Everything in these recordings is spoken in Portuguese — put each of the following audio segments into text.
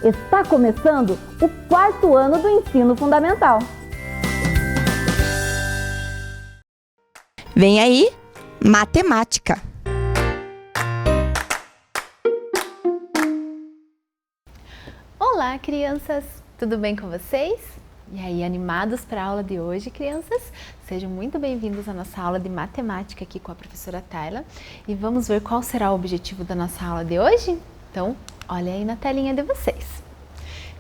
Está começando o 4º ano do ensino fundamental. Vem aí, matemática. Olá, crianças! Tudo bem com vocês? E aí, animados para a aula de hoje, crianças? Sejam muito bem-vindos à nossa aula de matemática aqui com a professora Tayla. E vamos ver qual será o objetivo da nossa aula de hoje? Então, olha aí na telinha de vocês.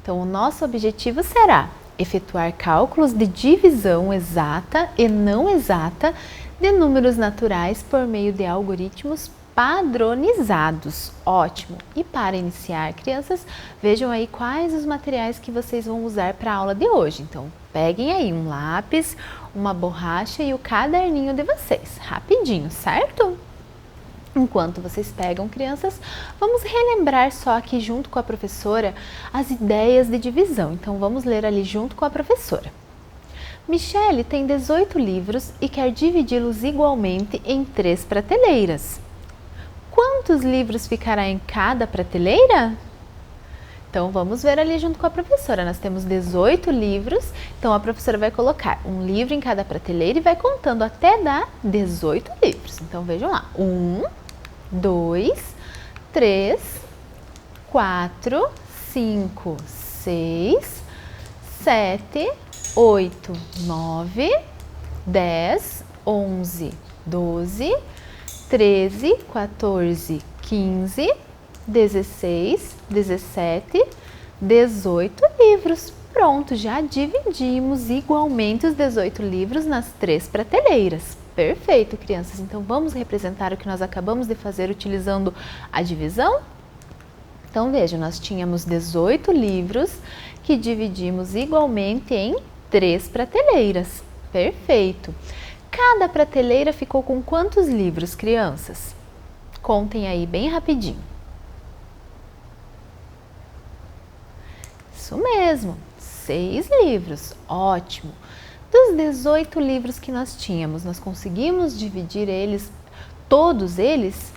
Então, o nosso objetivo será efetuar cálculos de divisão exata e não exata de números naturais por meio de algoritmos padronizados. Ótimo! E para iniciar, crianças, vejam aí quais os materiais que vocês vão usar para a aula de hoje. Então, peguem aí um lápis, uma borracha e o caderninho de vocês, rapidinho, certo? Enquanto vocês pegam, crianças, vamos relembrar só aqui junto com a professora as ideias de divisão. Então, vamos ler ali junto com a professora. Michele tem 18 livros e quer dividi-los igualmente em 3 prateleiras. Quantos livros ficará em cada prateleira? Então, vamos ver ali junto com a professora. Nós temos 18 livros, então a professora vai colocar um livro em cada prateleira e vai contando até dar 18 livros. Então, vejam lá. 1, 2, 3, 4, 5, 6, 7, 8, 9, 10, 11, 12, 13, 14, 15, 16, 17, 18 livros. Pronto, já dividimos igualmente os 18 livros nas 3 prateleiras. Perfeito, crianças. Então, vamos representar o que nós acabamos de fazer utilizando a divisão? Então, vejam, nós tínhamos 18 livros que dividimos igualmente em 3 prateleiras. Perfeito. Cada prateleira ficou com quantos livros, crianças? Contem aí bem rapidinho. Isso mesmo, 6 livros. Ótimo. Dos 18 livros que nós tínhamos, nós conseguimos dividir eles, todos eles?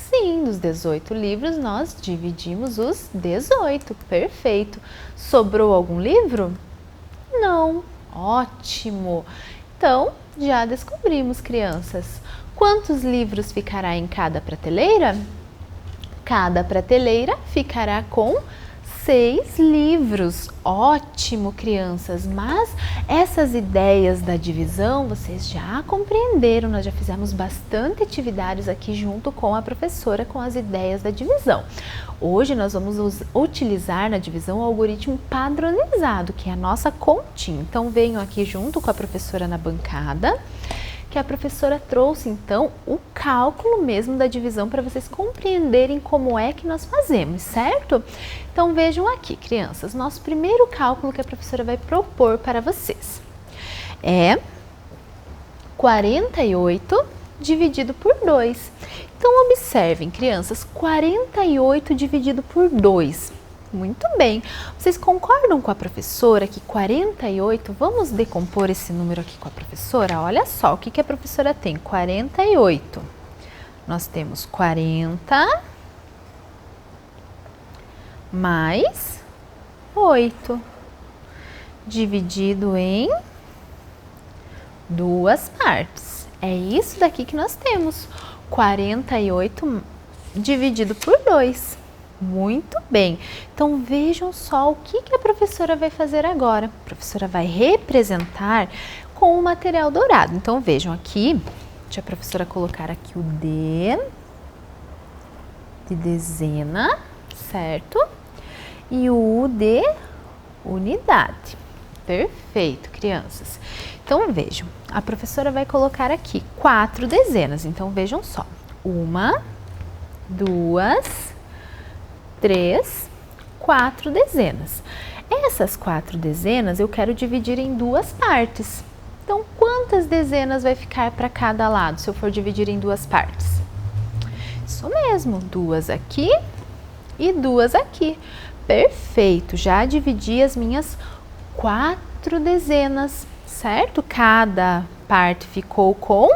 Sim, dos 18 livros nós dividimos os 18. Perfeito. Sobrou algum livro? Não. Ótimo. Então, já descobrimos, crianças. Quantos livros ficará em cada prateleira? Cada prateleira ficará com 6 livros. Ótimo, crianças. Mas essas ideias da divisão vocês já compreenderam. Nós já fizemos bastante atividades aqui junto com a professora com as ideias da divisão. Hoje nós vamos utilizar na divisão o algoritmo padronizado, que é a nossa continha. Então, venham aqui junto com a professora na bancada, que a professora trouxe, então, o cálculo mesmo da divisão para vocês compreenderem como é que nós fazemos, certo? Então, vejam aqui, crianças, nosso primeiro cálculo que a professora vai propor para vocês é 48 dividido por 2. Então, observem, crianças, 48 dividido por 2. Muito bem. Vocês concordam com a professora que 48, vamos decompor esse número aqui com a professora? Olha só, o que a professora tem? 48. Nós temos 40 mais 8, dividido em 2 partes. É isso daqui que nós temos. 48 dividido por 2. Muito bem. Então, vejam só o que a professora vai fazer agora. A professora vai representar com o material dourado. Então, vejam aqui, deixa a professora colocar aqui o D de dezena, certo? E o U de unidade. Perfeito, crianças. Então, vejam, a professora vai colocar aqui 4 dezenas. Então, vejam só. 1, 2, 3, 4 dezenas. Essas 4 dezenas eu quero dividir em 2 partes. Então, quantas dezenas vai ficar para cada lado se eu for dividir em 2 partes? Isso mesmo, 2 aqui e 2 aqui. Perfeito, já dividi as minhas 4 dezenas, certo? Cada parte ficou com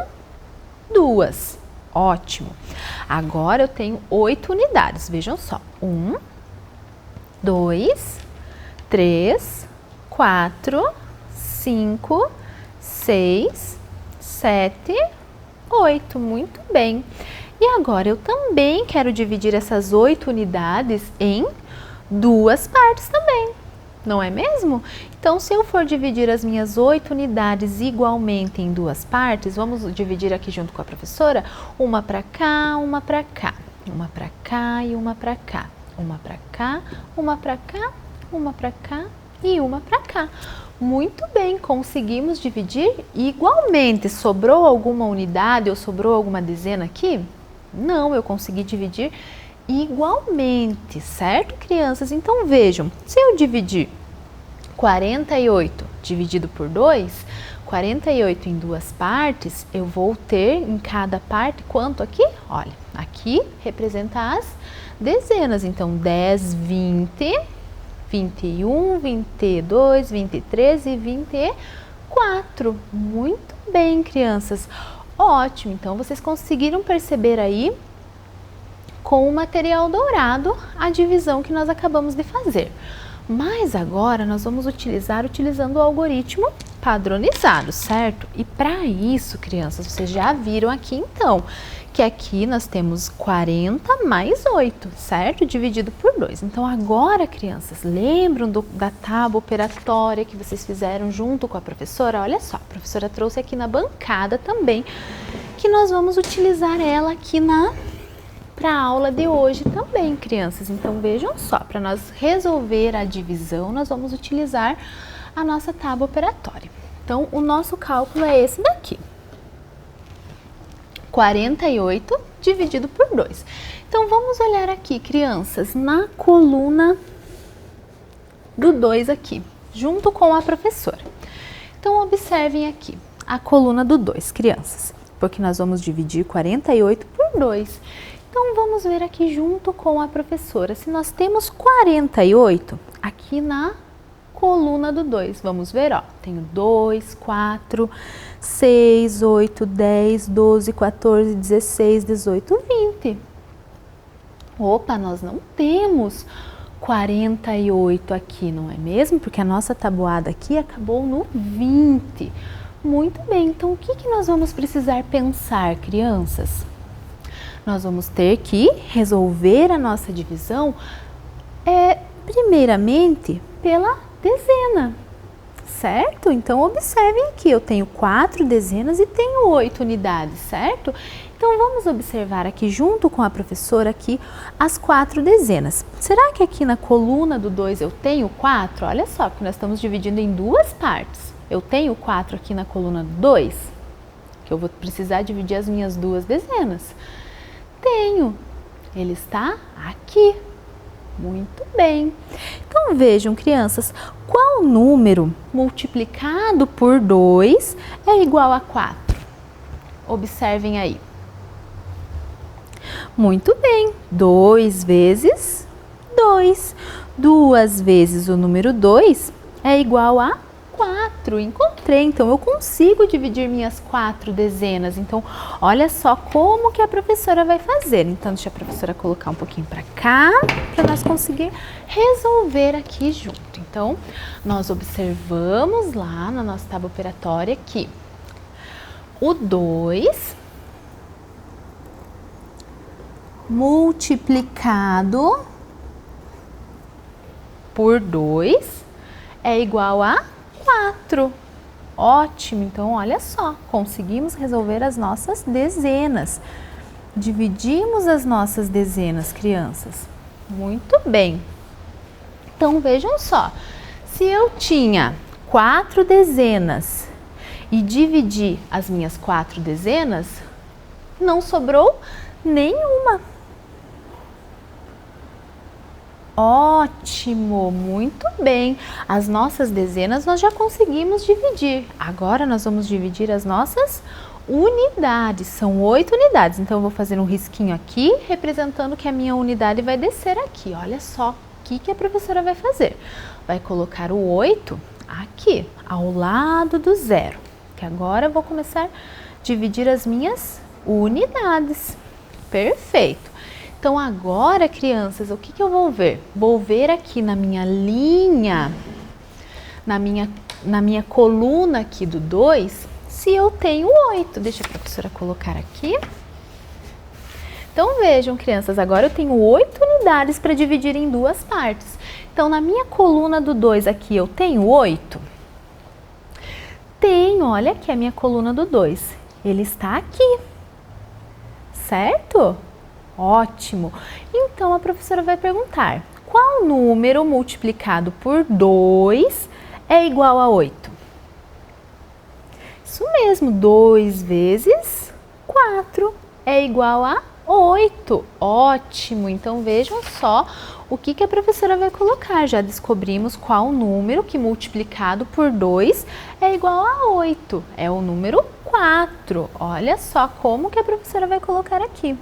2. Ótimo. Agora eu tenho 8 unidades. Vejam só. 1, 2, 3, 4, 5, 6, 7, 8. Muito bem. E agora eu também quero dividir essas 8 unidades em 2 partes também, não é mesmo? Então, se eu for dividir as minhas 8 unidades igualmente em 2 partes, vamos dividir aqui junto com a professora, uma para cá, uma para cá, uma para cá e uma para cá, uma para cá, uma para cá, uma para cá e uma para cá. Muito bem, conseguimos dividir igualmente. Sobrou alguma unidade ou sobrou alguma dezena aqui? Não, eu consegui dividir igualmente, certo, crianças? Então, vejam, se eu dividir 48 dividido por 2, 48 em 2 partes, eu vou ter em cada parte quanto aqui? Olha, aqui representa as dezenas, então 10, 20, 21, 22, 23 e 24. Muito bem, crianças. Ótimo, então vocês conseguiram perceber aí com o material dourado a divisão que nós acabamos de fazer. Mas agora nós vamos utilizando o algoritmo padronizado, certo? E para isso, crianças, vocês já viram aqui então, que aqui nós temos 40 mais 8, certo? Dividido por 2. Então agora, crianças, lembram da tábua operatória que vocês fizeram junto com a professora? Olha só, a professora trouxe aqui na bancada também, que nós vamos utilizar ela aqui para a aula de hoje também, crianças. Então vejam só, para nós resolver a divisão, nós vamos utilizar a nossa tábua operatória. Então o nosso cálculo é esse daqui. 48 dividido por 2. Então vamos olhar aqui, crianças, na coluna do 2 aqui, junto com a professora. Então observem aqui a coluna do 2, crianças, porque nós vamos dividir 48 por 2. Então, vamos ver aqui junto com a professora, se nós temos 48 aqui na coluna do 2. Vamos ver, ó, tenho 2, 4, 6, 8, 10, 12, 14, 16, 18, 20. Opa, nós não temos 48 aqui, não é mesmo? Porque a nossa tabuada aqui acabou no 20. Muito bem, então o que nós vamos precisar pensar, crianças? Nós vamos ter que resolver a nossa divisão, primeiramente, pela dezena, certo? Então, observem aqui, eu tenho 4 dezenas e tenho 8 unidades, certo? Então, vamos observar aqui, junto com a professora, aqui, as 4 dezenas. Será que aqui na coluna do 2 eu tenho 4? Olha só, porque nós estamos dividindo em 2 partes. Eu tenho 4 aqui na coluna do 2, que eu vou precisar dividir as minhas 2 dezenas. Tenho, ele está aqui. Muito bem. Então vejam, crianças, qual número multiplicado por 2 é igual a 4? Observem aí. Muito bem, 2 vezes 2. 2 vezes o número 2 é igual a 4. Encontrei, então eu consigo dividir minhas 4 dezenas. Então, olha só como que a professora vai fazer. Então, deixa a professora colocar um pouquinho para cá, para nós conseguir resolver aqui junto. Então, nós observamos lá na nossa tábua operatória que o 2 multiplicado por 2 é igual a 4. Ótimo, então olha só, conseguimos resolver as nossas dezenas. Dividimos as nossas dezenas, crianças. Muito bem. Então vejam só, se eu tinha 4 dezenas e dividi as minhas 4 dezenas, não sobrou nenhuma. Ótimo, muito bem. As nossas dezenas nós já conseguimos dividir. Agora nós vamos dividir as nossas unidades. São 8 unidades. Então eu vou fazer um risquinho aqui, representando que a minha unidade vai descer aqui. Olha só o que a professora vai fazer. Vai colocar o 8 aqui, ao lado do 0. Que agora eu vou começar a dividir as minhas unidades. Perfeito. Então agora, crianças, o que eu vou ver? Vou ver aqui na minha linha, na minha coluna aqui do 2, se eu tenho 8. Deixa a professora colocar aqui. Então vejam, crianças, agora eu tenho 8 unidades para dividir em duas partes. Então na minha coluna do 2 aqui eu tenho 8? Tenho, olha aqui a minha coluna do 2. Ele está aqui, certo? Ótimo! Então a professora vai perguntar, qual número multiplicado por 2 é igual a 8? Isso mesmo, 2 vezes 4 é igual a 8. Ótimo! Então vejam só o que a professora vai colocar. Já descobrimos qual número que multiplicado por 2 é igual a 8. É o número 4. Olha só como que a professora vai colocar aqui.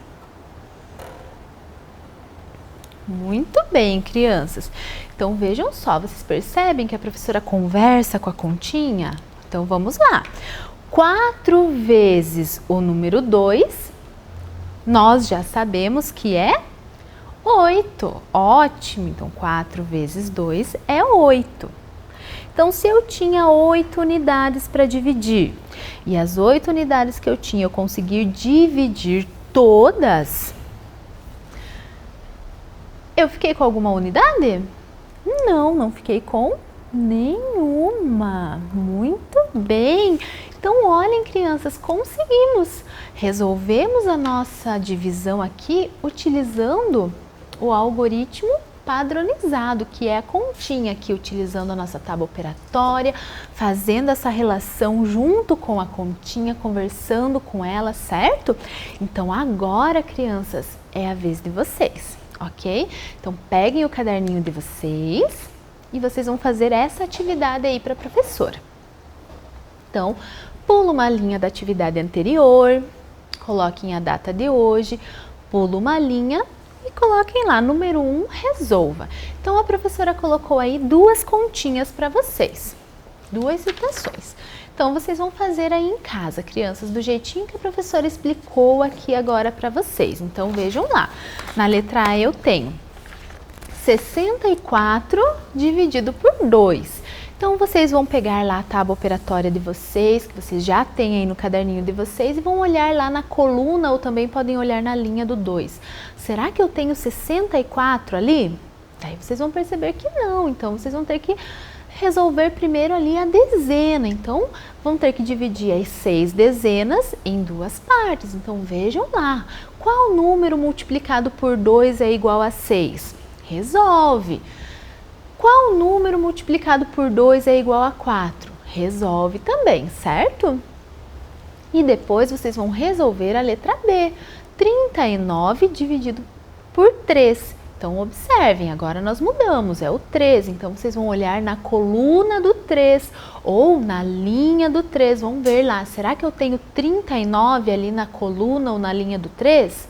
Muito bem, crianças. Então vejam só, vocês percebem que a professora conversa com a continha? Então vamos lá. 4 vezes o número 2, nós já sabemos que é 8. Ótimo! Então 4 vezes 2 é 8. Então se eu tinha 8 unidades para dividir e as 8 unidades que eu tinha eu conseguir dividir todas, eu fiquei com alguma unidade? Não, não fiquei com nenhuma. Muito bem. Então, olhem, crianças, conseguimos. Resolvemos a nossa divisão aqui utilizando o algoritmo padronizado, que é a continha aqui, utilizando a nossa tábua operatória, fazendo essa relação junto com a continha, conversando com ela, certo? Então, agora, crianças, é a vez de vocês, ok? Então, peguem o caderninho de vocês e vocês vão fazer essa atividade aí para a professora. Então, pula uma linha da atividade anterior, coloquem a data de hoje, pula uma linha e coloquem lá, número 1, resolva. Então, a professora colocou aí duas continhas para vocês, duas citações. Então, vocês vão fazer aí em casa, crianças, do jeitinho que a professora explicou aqui agora para vocês. Então, vejam lá, na letra A eu tenho 64 dividido por 2. Então, vocês vão pegar lá a tábua operatória de vocês, que vocês já têm aí no caderninho de vocês, e vão olhar lá na coluna ou também podem olhar na linha do 2. Será que eu tenho 64 ali? Aí vocês vão perceber que não, então vocês vão ter que resolver primeiro ali a dezena. Então, vão ter que dividir as 6 dezenas em duas partes. Então, vejam lá, qual número multiplicado por 2 é igual a 6? Resolve. Qual número multiplicado por 2 é igual a 4? Resolve também, certo? E depois vocês vão resolver a letra B. 39 dividido por 3. Então, observem, agora nós mudamos, é o 3. Então, vocês vão olhar na coluna do 3 ou na linha do 3. Vão ver lá, será que eu tenho 39 ali na coluna ou na linha do 3?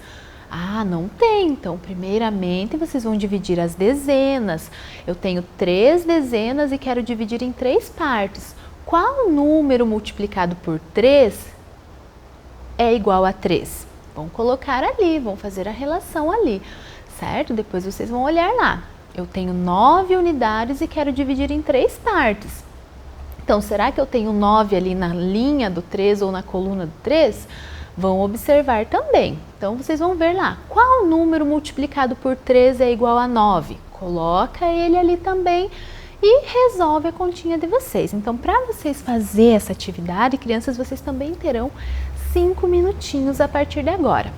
Ah, não tem. Então, primeiramente, vocês vão dividir as dezenas. Eu tenho 3 dezenas e quero dividir em 3 partes. Qual número multiplicado por 3 é igual a 3? Vão colocar ali, vão fazer a relação ali, certo? Depois vocês vão olhar lá. Eu tenho 9 unidades e quero dividir em 3 partes. Então, será que eu tenho 9 ali na linha do 3 ou na coluna do 3? Vão observar também. Então, vocês vão ver lá, qual número multiplicado por 3 é igual a 9? Coloca ele ali também e resolve a continha de vocês. Então, para vocês fazerem essa atividade, crianças, vocês também terão 5 minutinhos a partir de agora.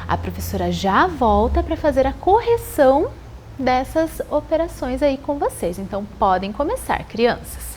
A professora já volta para fazer a correção dessas operações aí com vocês. Então, podem começar, crianças.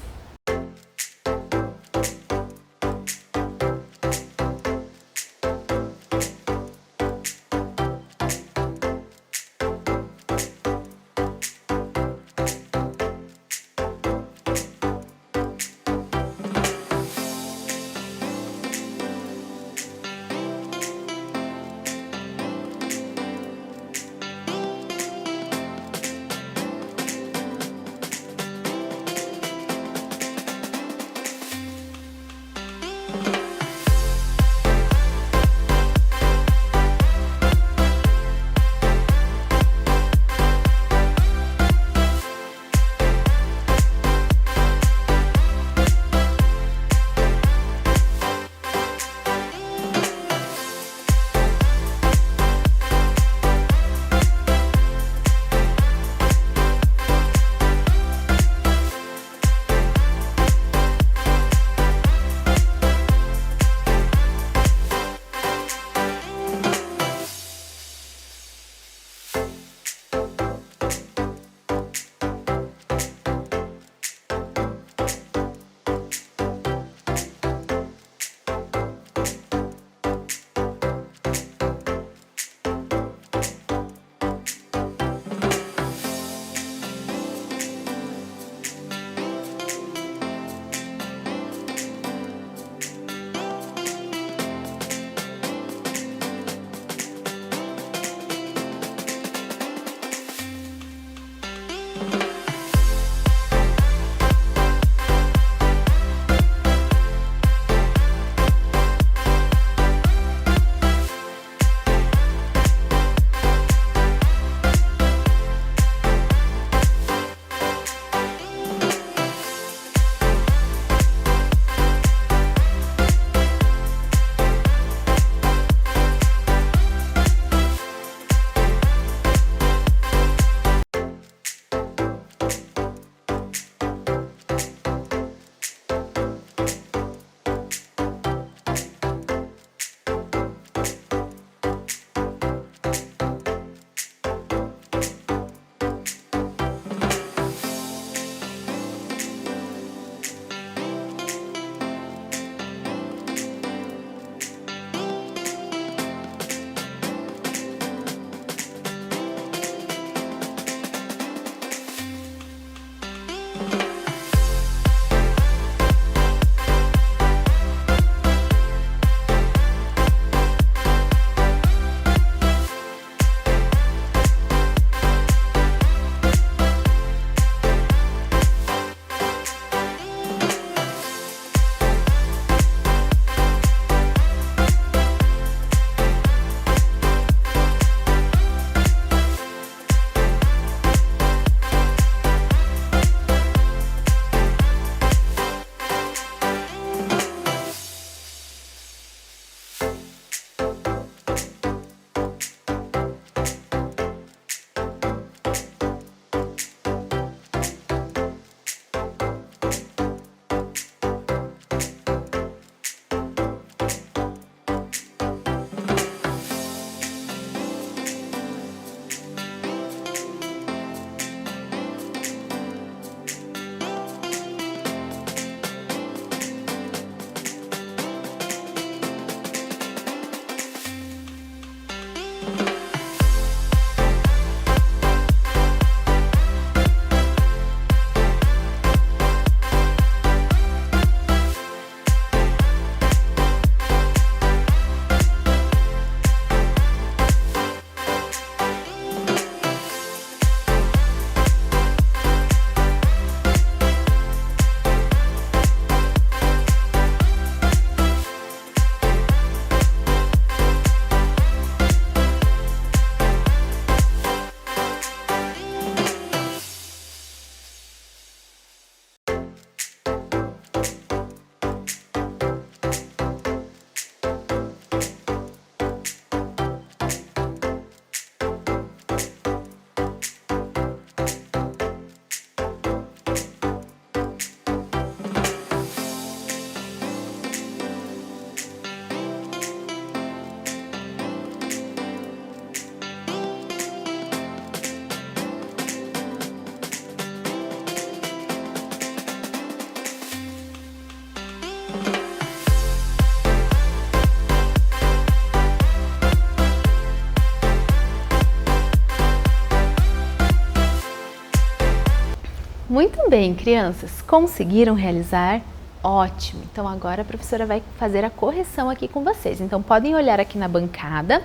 Muito bem, crianças, conseguiram realizar? Ótimo! Então agora a professora vai fazer a correção aqui com vocês. Então podem olhar aqui na bancada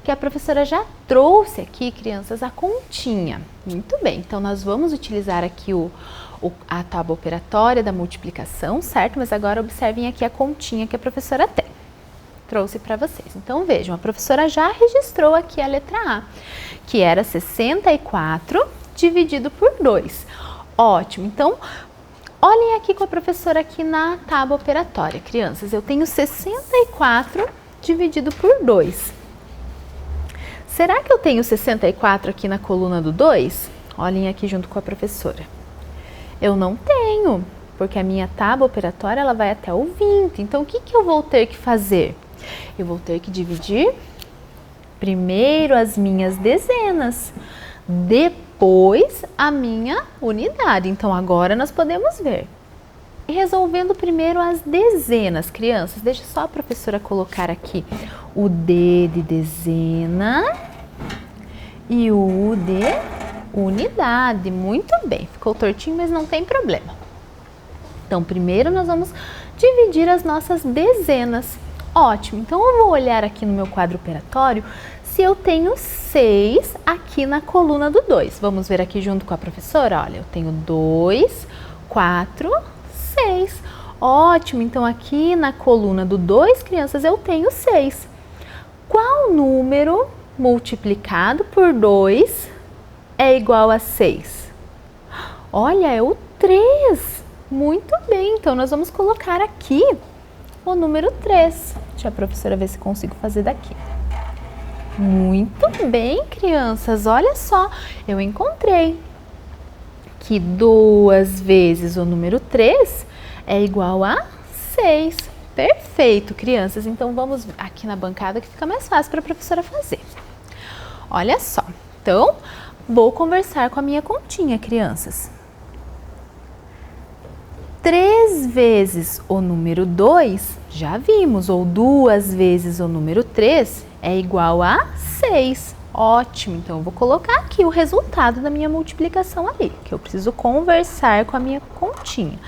que a professora já trouxe aqui, crianças, a continha. Muito bem, então nós vamos utilizar aqui a tábua operatória da multiplicação, certo? Mas agora observem aqui a continha que a professora trouxe para vocês. Então vejam, a professora já registrou aqui a letra A, que era 64 dividido por 2. Ótimo, então olhem aqui com a professora aqui na tábua operatória, crianças. Eu tenho 64 dividido por 2. Será que eu tenho 64 aqui na coluna do 2? Olhem aqui junto com a professora. Eu não tenho, porque a minha tábua operatória ela vai até o 20. Então, o que eu vou ter que fazer? Eu vou ter que dividir primeiro as minhas dezenas, depois a minha unidade. Então, agora nós podemos ver. E resolvendo primeiro as dezenas, crianças, deixa só a professora colocar aqui o D de dezena e o U de unidade. Muito bem, ficou tortinho, mas não tem problema. Então, primeiro nós vamos dividir as nossas dezenas. Ótimo, então eu vou olhar aqui no meu quadro operatório se eu tenho 6 aqui na coluna do 2. Vamos ver aqui junto com a professora? Olha, eu tenho 2, 4, 6. Ótimo, então aqui na coluna do 2, crianças, eu tenho 6. Qual número multiplicado por 2 é igual a 6? Olha, é o 3. Muito bem, então nós vamos colocar aqui o número 3. Deixa a professora ver se consigo fazer daqui. Muito bem, crianças, olha só, eu encontrei que 2 vezes o número 3 é igual a 6. Perfeito, crianças. Então, vamos aqui na bancada que fica mais fácil para a professora fazer. Olha só. Então, vou conversar com a minha continha, crianças. 3 vezes o número 2, já vimos, ou 2 vezes o número 3 é igual a 6. Ótimo, então eu vou colocar aqui o resultado da minha multiplicação ali, que eu preciso conversar com a minha continha.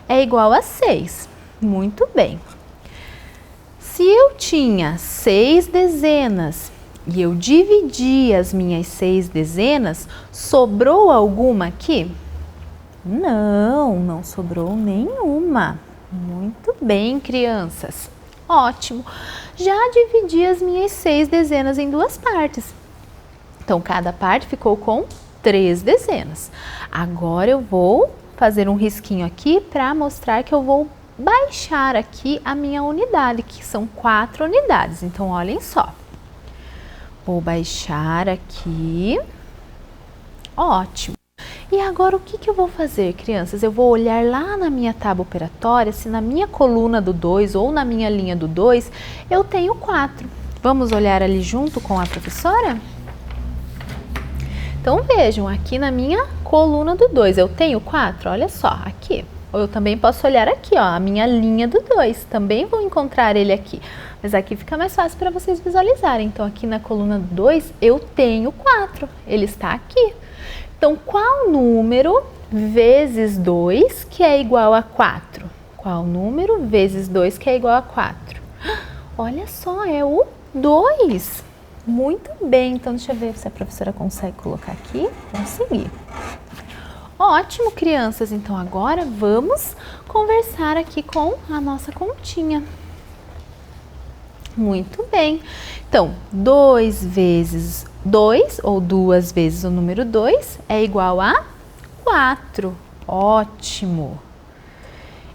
É igual a 6. Muito bem. Se eu tinha 6 dezenas e eu dividi as minhas 6 dezenas, sobrou alguma aqui? Não, não sobrou nenhuma. Muito bem, crianças. Ótimo. Já dividi as minhas 6 dezenas em 2 partes. Então, cada parte ficou com 3 dezenas. Agora eu vou fazer um risquinho aqui para mostrar que eu vou baixar aqui a minha unidade, que são 4 unidades. Então, olhem só. Vou baixar aqui. Ótimo. E agora o que eu vou fazer, crianças? Eu vou olhar lá na minha tábua operatória, se na minha coluna do 2 ou na minha linha do 2, eu tenho 4. Vamos olhar ali junto com a professora? Então vejam, aqui na minha coluna do 2, eu tenho 4, olha só, aqui. Ou eu também posso olhar aqui, ó, a minha linha do 2, também vou encontrar ele aqui. Mas aqui fica mais fácil para vocês visualizarem. Então aqui na coluna do 2, eu tenho 4, ele está aqui. Então, qual número vezes 2 que é igual a 4? Qual número vezes 2 que é igual a 4? Olha só, é o 2. Muito bem, então deixa eu ver se a professora consegue colocar aqui. Consegui. Ótimo, crianças. Então, agora vamos conversar aqui com a nossa continha. Muito bem. Então, 2 vezes 2, ou 2 vezes o número 2, é igual a 4. Ótimo!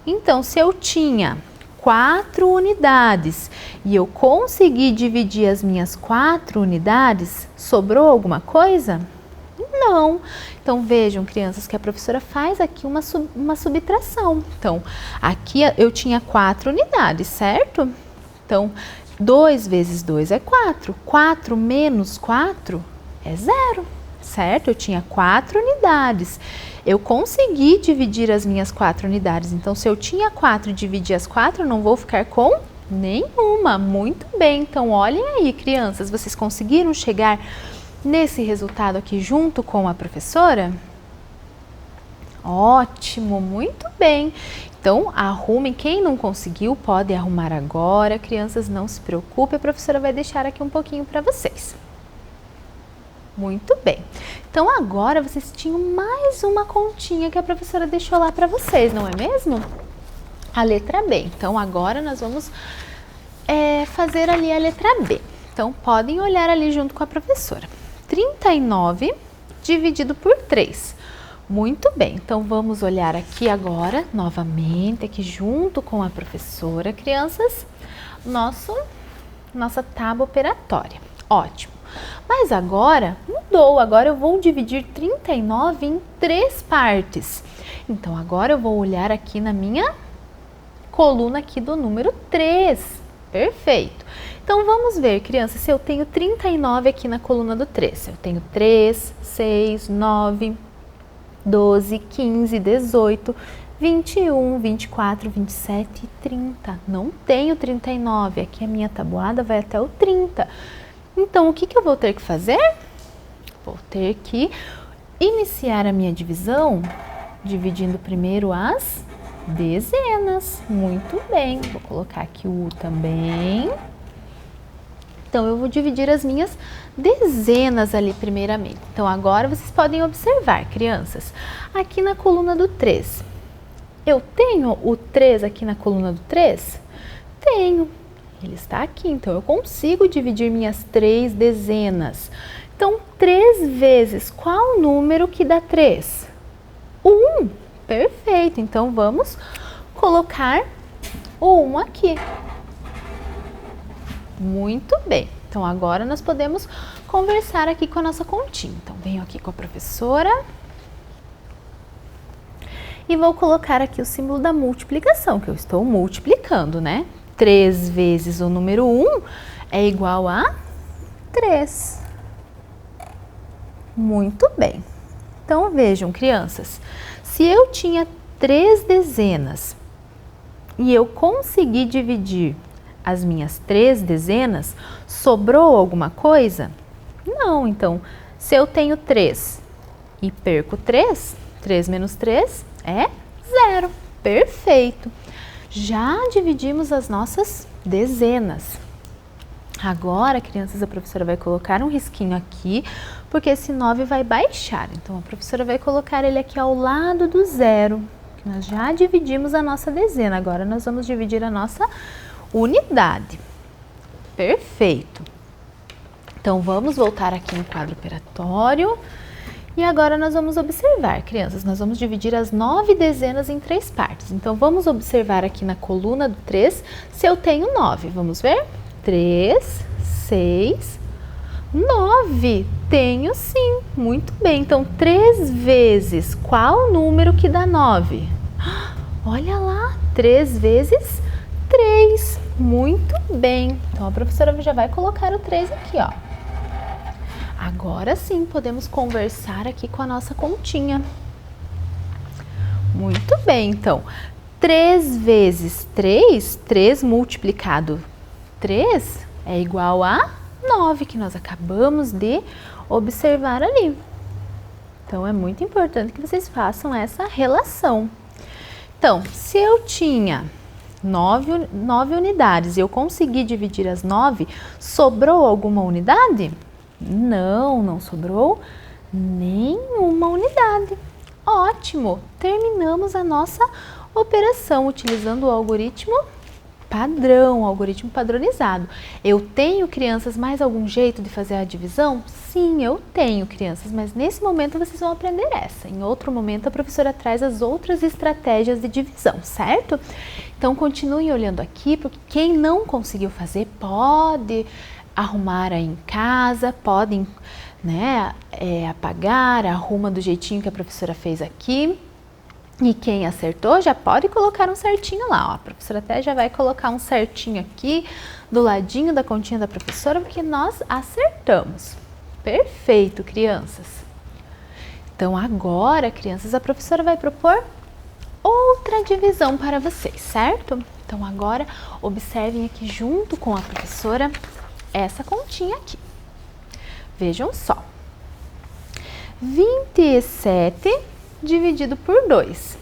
Então, se eu tinha 4 unidades e eu consegui dividir as minhas 4 unidades, sobrou alguma coisa? Não. Então, vejam, crianças, que a professora faz aqui uma subtração. Então, aqui eu tinha 4 unidades, certo? Então, 2 vezes 2 é 4. 4 menos 4 é 0, certo? Eu tinha 4 unidades. Eu consegui dividir as minhas 4 unidades. Então, se eu tinha 4 e dividir as 4, eu não vou ficar com nenhuma. Muito bem. Então, olhem aí, crianças. Vocês conseguiram chegar nesse resultado aqui junto com a professora? Ótimo, muito bem. Então, arrumem. Quem não conseguiu, pode arrumar agora. Crianças, não se preocupem, a professora vai deixar aqui um pouquinho para vocês. Muito bem. Então, agora vocês tinham mais uma continha que a professora deixou lá para vocês, não é mesmo? A letra B. Então, agora nós vamos fazer ali a letra B. Então, podem olhar ali junto com a professora. 39 dividido por 3. Muito bem, então vamos olhar aqui agora, novamente, aqui junto com a professora, crianças, nossa tábua operatória. Ótimo. Mas agora mudou, agora eu vou dividir 39 em 3 partes. Então agora eu vou olhar aqui na minha coluna aqui do número 3. Perfeito. Então vamos ver, crianças, se eu tenho 39 aqui na coluna do 3. Eu tenho 3, 6, 9, 12, 15, 18, 21, 24, 27 e 30. Não tenho 39. Aqui a minha tabuada vai até o 30. Então, o que eu vou ter que fazer? Vou ter que iniciar a minha divisão dividindo primeiro as dezenas. Muito bem. Vou colocar aqui o U também. Então, eu vou dividir as minhas dezenas ali primeiramente. Então, agora vocês podem observar, crianças, aqui na coluna do 3. Eu tenho o 3 aqui na coluna do 3? Tenho. Ele está aqui, então eu consigo dividir minhas 3 dezenas. Então, 3 vezes qual número que dá 3? 1. Perfeito. Então, vamos colocar o 1 aqui. Muito bem. Então, agora nós podemos conversar aqui com a nossa continha. Então, venho aqui com a professora e vou colocar aqui o símbolo da multiplicação, que eu estou multiplicando, né? 3 vezes o número 1 é igual a 3. Muito bem. Então, vejam, crianças, se eu tinha 3 dezenas e eu consegui dividir as minhas 3 dezenas, sobrou alguma coisa? Não, então, se eu tenho 3 e perco 3, 3 menos 3 é 0. Perfeito. Já dividimos as nossas dezenas. Agora, crianças, a professora vai colocar um risquinho aqui, porque esse 9 vai baixar. Então, a professora vai colocar ele aqui ao lado do 0. Nós já dividimos a nossa dezena, agora nós vamos dividir a nossa unidade. Perfeito. Então, vamos voltar aqui no quadro operatório. E agora nós vamos observar, crianças, nós vamos dividir as 9 dezenas em 3 partes. Então, vamos observar aqui na coluna do 3, se eu tenho 9. Vamos ver? 3, 6, 9. Tenho sim. Muito bem. Então, 3 vezes qual número que dá 9? Olha lá, 3 vezes 3. Muito bem. Então, a professora já vai colocar o 3 aqui, ó. Agora sim, podemos conversar aqui com a nossa continha. Muito bem, então, 3 vezes 3, 3 multiplicado 3 é igual a 9, que nós acabamos de observar ali. Então, é muito importante que vocês façam essa relação. Então, se eu tinha 9 unidades e eu consegui dividir as 9, sobrou alguma unidade? Não, não sobrou nenhuma unidade. Ótimo! Terminamos a nossa operação utilizando o algoritmo padrão, o algoritmo padronizado. Eu tenho, crianças, mais algum jeito de fazer a divisão? Sim, eu tenho, crianças, mas nesse momento vocês vão aprender essa. Em outro momento a professora traz as outras estratégias de divisão, certo? Então continuem olhando aqui, porque quem não conseguiu fazer pode arrumar aí em casa, podem, né, apagar, arruma do jeitinho que a professora fez aqui. E quem acertou já pode colocar um certinho lá, ó. A professora até já vai colocar um certinho aqui do ladinho da continha da professora, porque nós acertamos. Perfeito, crianças. Então agora, crianças, a professora vai propor outra divisão para vocês, certo? Então agora observem aqui junto com a professora essa continha aqui. Vejam só. 27 dividido por 2.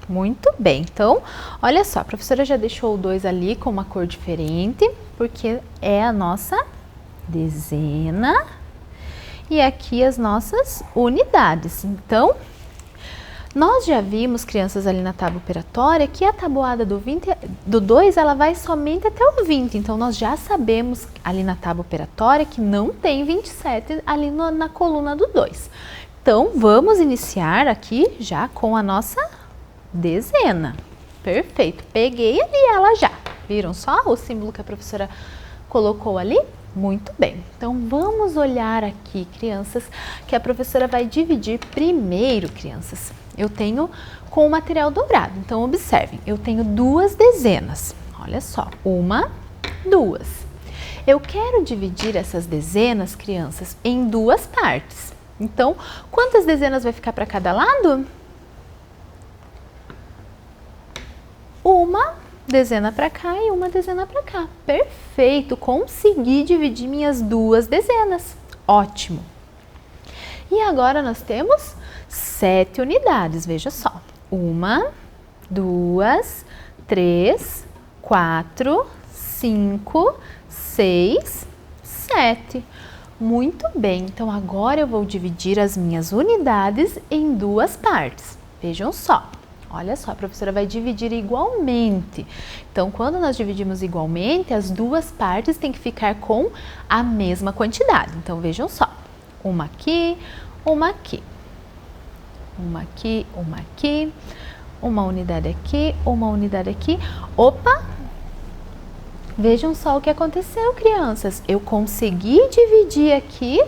Muito bem, então, olha só, a professora já deixou o 2 ali com uma cor diferente, porque é a nossa dezena e aqui as nossas unidades. Então, nós já vimos, crianças, ali na tábua operatória, que a tabuada do 2, ela vai somente até o 20. Então, nós já sabemos ali na tábua operatória que não tem 27 ali na coluna do 2. Então, vamos iniciar aqui já com a nossa dezena. Perfeito, peguei ali ela já. Viram só o símbolo que a professora colocou ali? Muito bem, então vamos olhar aqui, crianças, que a professora vai dividir primeiro, crianças. Eu tenho com o material dourado, então observem, eu tenho 2 dezenas, olha só, 1, 2. Eu quero dividir essas dezenas, crianças, em 2 partes. Então, quantas dezenas vai ficar para cada lado? 1 dezena para cá e 1 dezena para cá. Perfeito, consegui dividir minhas 2 dezenas. Ótimo. E agora nós temos 7 unidades, veja só. 1, 2, 3, 4, 5, 6, 7. Muito bem, então agora eu vou dividir as minhas unidades em 2 partes. Vejam só. Olha só, a professora vai dividir igualmente. Então, quando nós dividimos igualmente, as 2 partes têm que ficar com a mesma quantidade. Então, vejam só. Uma aqui, uma aqui. Uma aqui, uma aqui. Uma unidade aqui, uma unidade aqui. Opa! Vejam só o que aconteceu, crianças. Eu consegui dividir aqui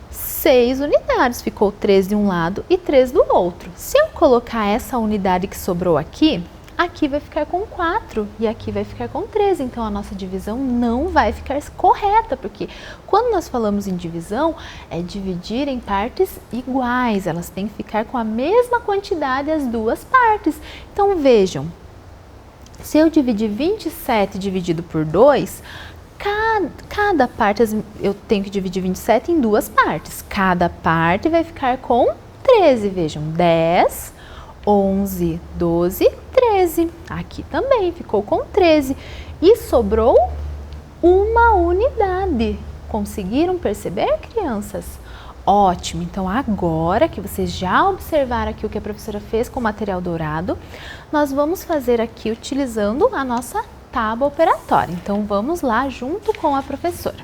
6 unidades, ficou 3 de um lado e 3 do outro. Se eu colocar essa unidade que sobrou aqui, aqui vai ficar com 4 e aqui vai ficar com 3. Então, a nossa divisão não vai ficar correta, porque quando nós falamos em divisão, é dividir em partes iguais. Elas têm que ficar com a mesma quantidade as 2 partes. Então, vejam, se eu dividir 27 dividido por 2, cada parte, eu tenho que dividir 27 em 2 partes. Cada parte vai ficar com 13. Vejam, 10, 11, 12, 13. Aqui também ficou com 13. E sobrou uma unidade. Conseguiram perceber, crianças? Ótimo! Então, agora que vocês já observaram aqui o que a professora fez com o material dourado, nós vamos fazer aqui utilizando a nossa tábua operatória. Então, vamos lá junto com a professora.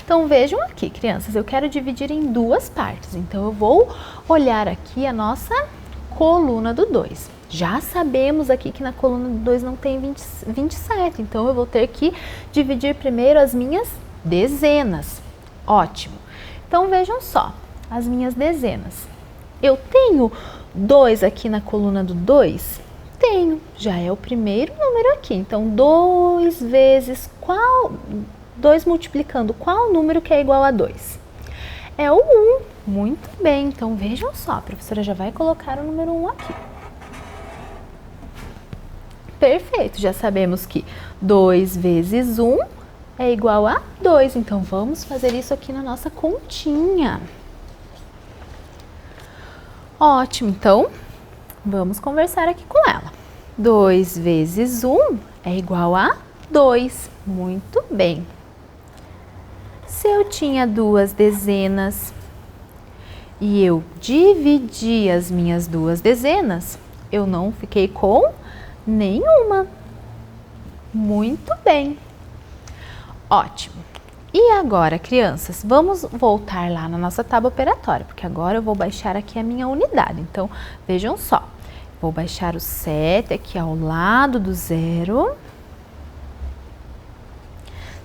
Então, vejam aqui, crianças, eu quero dividir em 2 partes. Então, eu vou olhar aqui a nossa coluna do 2. Já sabemos aqui que na coluna do 2 não tem 27. Então, eu vou ter que dividir primeiro as minhas dezenas. Ótimo! Então, vejam só, as minhas dezenas. Eu tenho 2 aqui na coluna do 2? Tenho, já é o primeiro número aqui. Então, 2 vezes qual? 2 multiplicando qual número que é igual a 2? É o 1. Muito bem, então vejam só, a professora já vai colocar o número 1 aqui. Perfeito, já sabemos que 2 vezes 1 é igual a 2. Então, vamos fazer isso aqui na nossa continha. Ótimo, então vamos conversar aqui com ela. 2 vezes 1 é igual a 2. Muito bem. Se eu tinha 2 dezenas e eu dividi as minhas 2 dezenas, eu não fiquei com nenhuma. Muito bem. Ótimo. E agora, crianças, vamos voltar lá na nossa tábua operatória, porque agora eu vou baixar aqui a minha unidade. Então, vejam só. Vou baixar o 7 aqui ao lado do 0.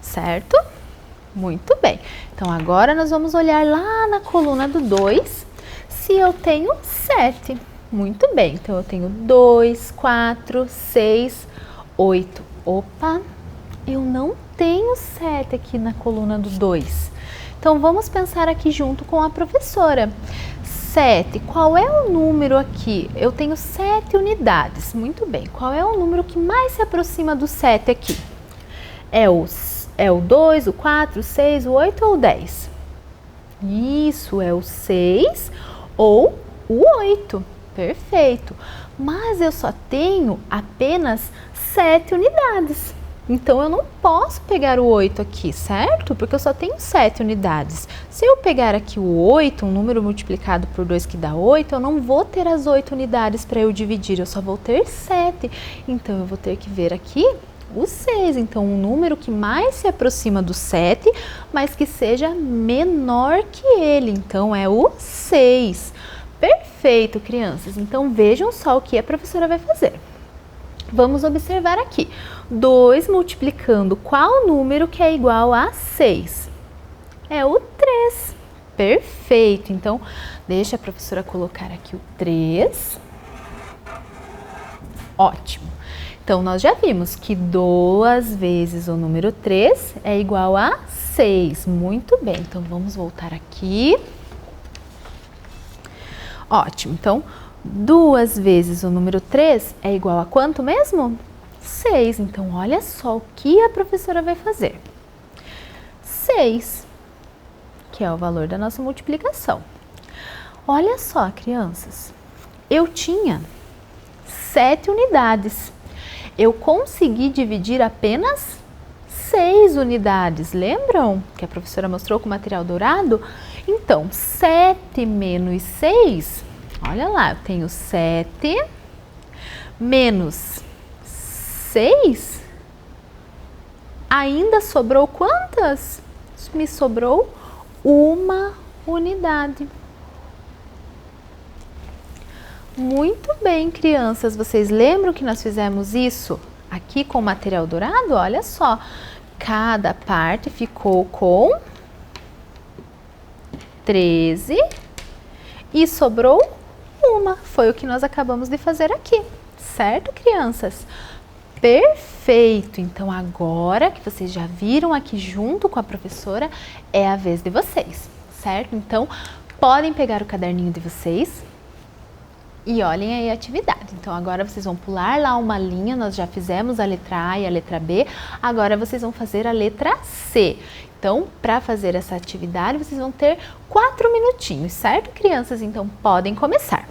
Certo? Muito bem. Então, agora nós vamos olhar lá na coluna do 2, se eu tenho 7. Muito bem. Então, eu tenho 2, 4, 6, 8. Opa! Eu não tenho 7 aqui na coluna do 2. Então, vamos pensar aqui junto com a professora. 7, qual é o número aqui? Eu tenho 7 unidades. Muito bem. Qual é o número que mais se aproxima do 7 aqui? É o 2, o 4, o 6, o 8 ou o 10? Isso, é o 6, ou o 8. Perfeito. Mas eu só tenho apenas 7 unidades. Então, eu não posso pegar o 8 aqui, certo? Porque eu só tenho 7 unidades. Se eu pegar aqui o 8, um número multiplicado por 2 que dá 8, eu não vou ter as 8 unidades para eu dividir, eu só vou ter 7. Então, eu vou ter que ver aqui o 6. Então, um número que mais se aproxima do 7, mas que seja menor que ele. Então, é o 6. Perfeito, crianças. Então, vejam só o que a professora vai fazer. Vamos observar aqui. 2 multiplicando qual número que é igual a 6? É o 3. Perfeito. Então, deixa a professora colocar aqui o 3. Ótimo. Então, nós já vimos que 2 vezes o número 3 é igual a 6. Muito bem. Então, vamos voltar aqui. Ótimo. Então, 2 vezes o número 3 é igual a quanto mesmo? 6. Então, olha só o que a professora vai fazer. 6, que é o valor da nossa multiplicação. Olha só, crianças. Eu tinha 7 unidades. Eu consegui dividir apenas 6 unidades. Lembram que a professora mostrou com o material dourado? Então, 7 menos 6... Olha lá, eu tenho 7 menos 6. Ainda sobrou quantas? Me sobrou uma unidade. Muito bem, crianças. Vocês lembram que nós fizemos isso aqui com o material dourado? Olha só, cada parte ficou com 13 e sobrou uma. Foi o que nós acabamos de fazer aqui, certo, crianças? Perfeito! Então, agora que vocês já viram aqui junto com a professora, é a vez de vocês, certo? Então, podem pegar o caderninho de vocês e olhem aí a atividade. Então, agora vocês vão pular lá uma linha, nós já fizemos a letra A e a letra B, agora vocês vão fazer a letra C. Então, para fazer essa atividade, vocês vão ter 4 minutinhos, certo, crianças? Então, podem começar.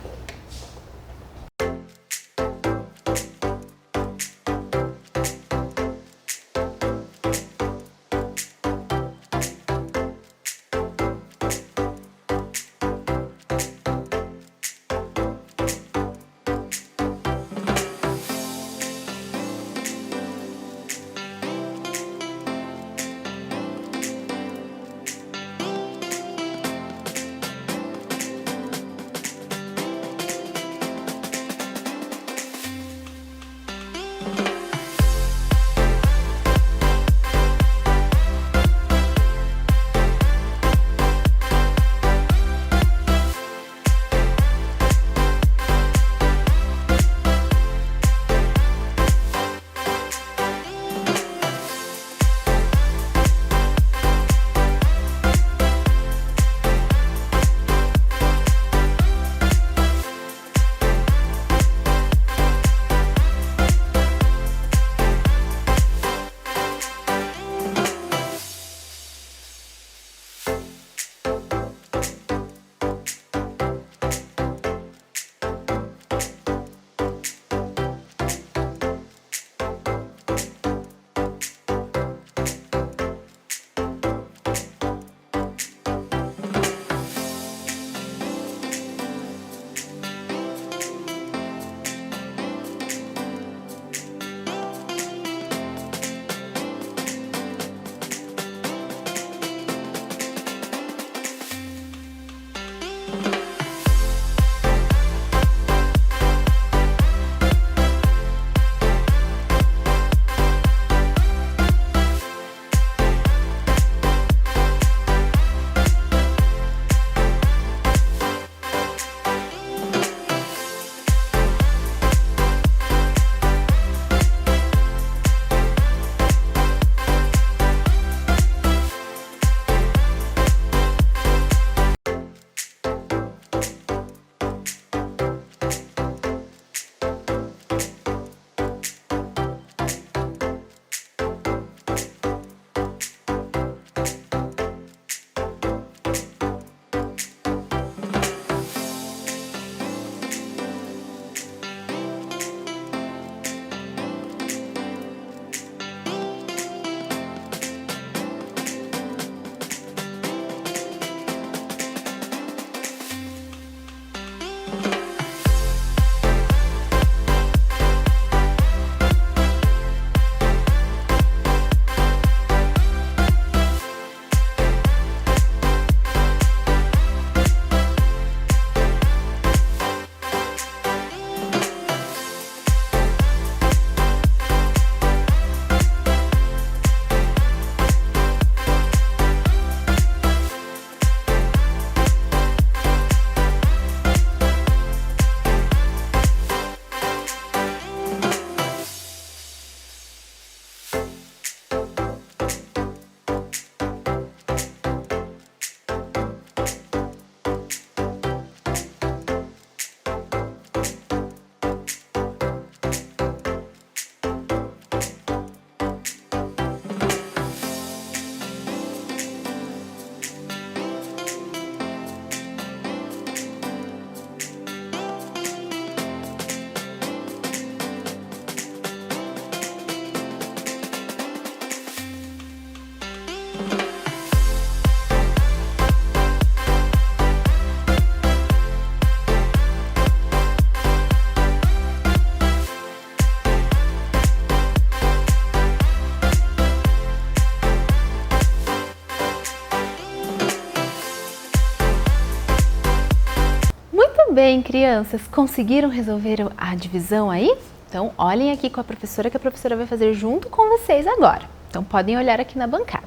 bem, crianças? Conseguiram resolver a divisão aí? Então, olhem aqui com a professora, que a professora vai fazer junto com vocês agora. Então, podem olhar aqui na bancada.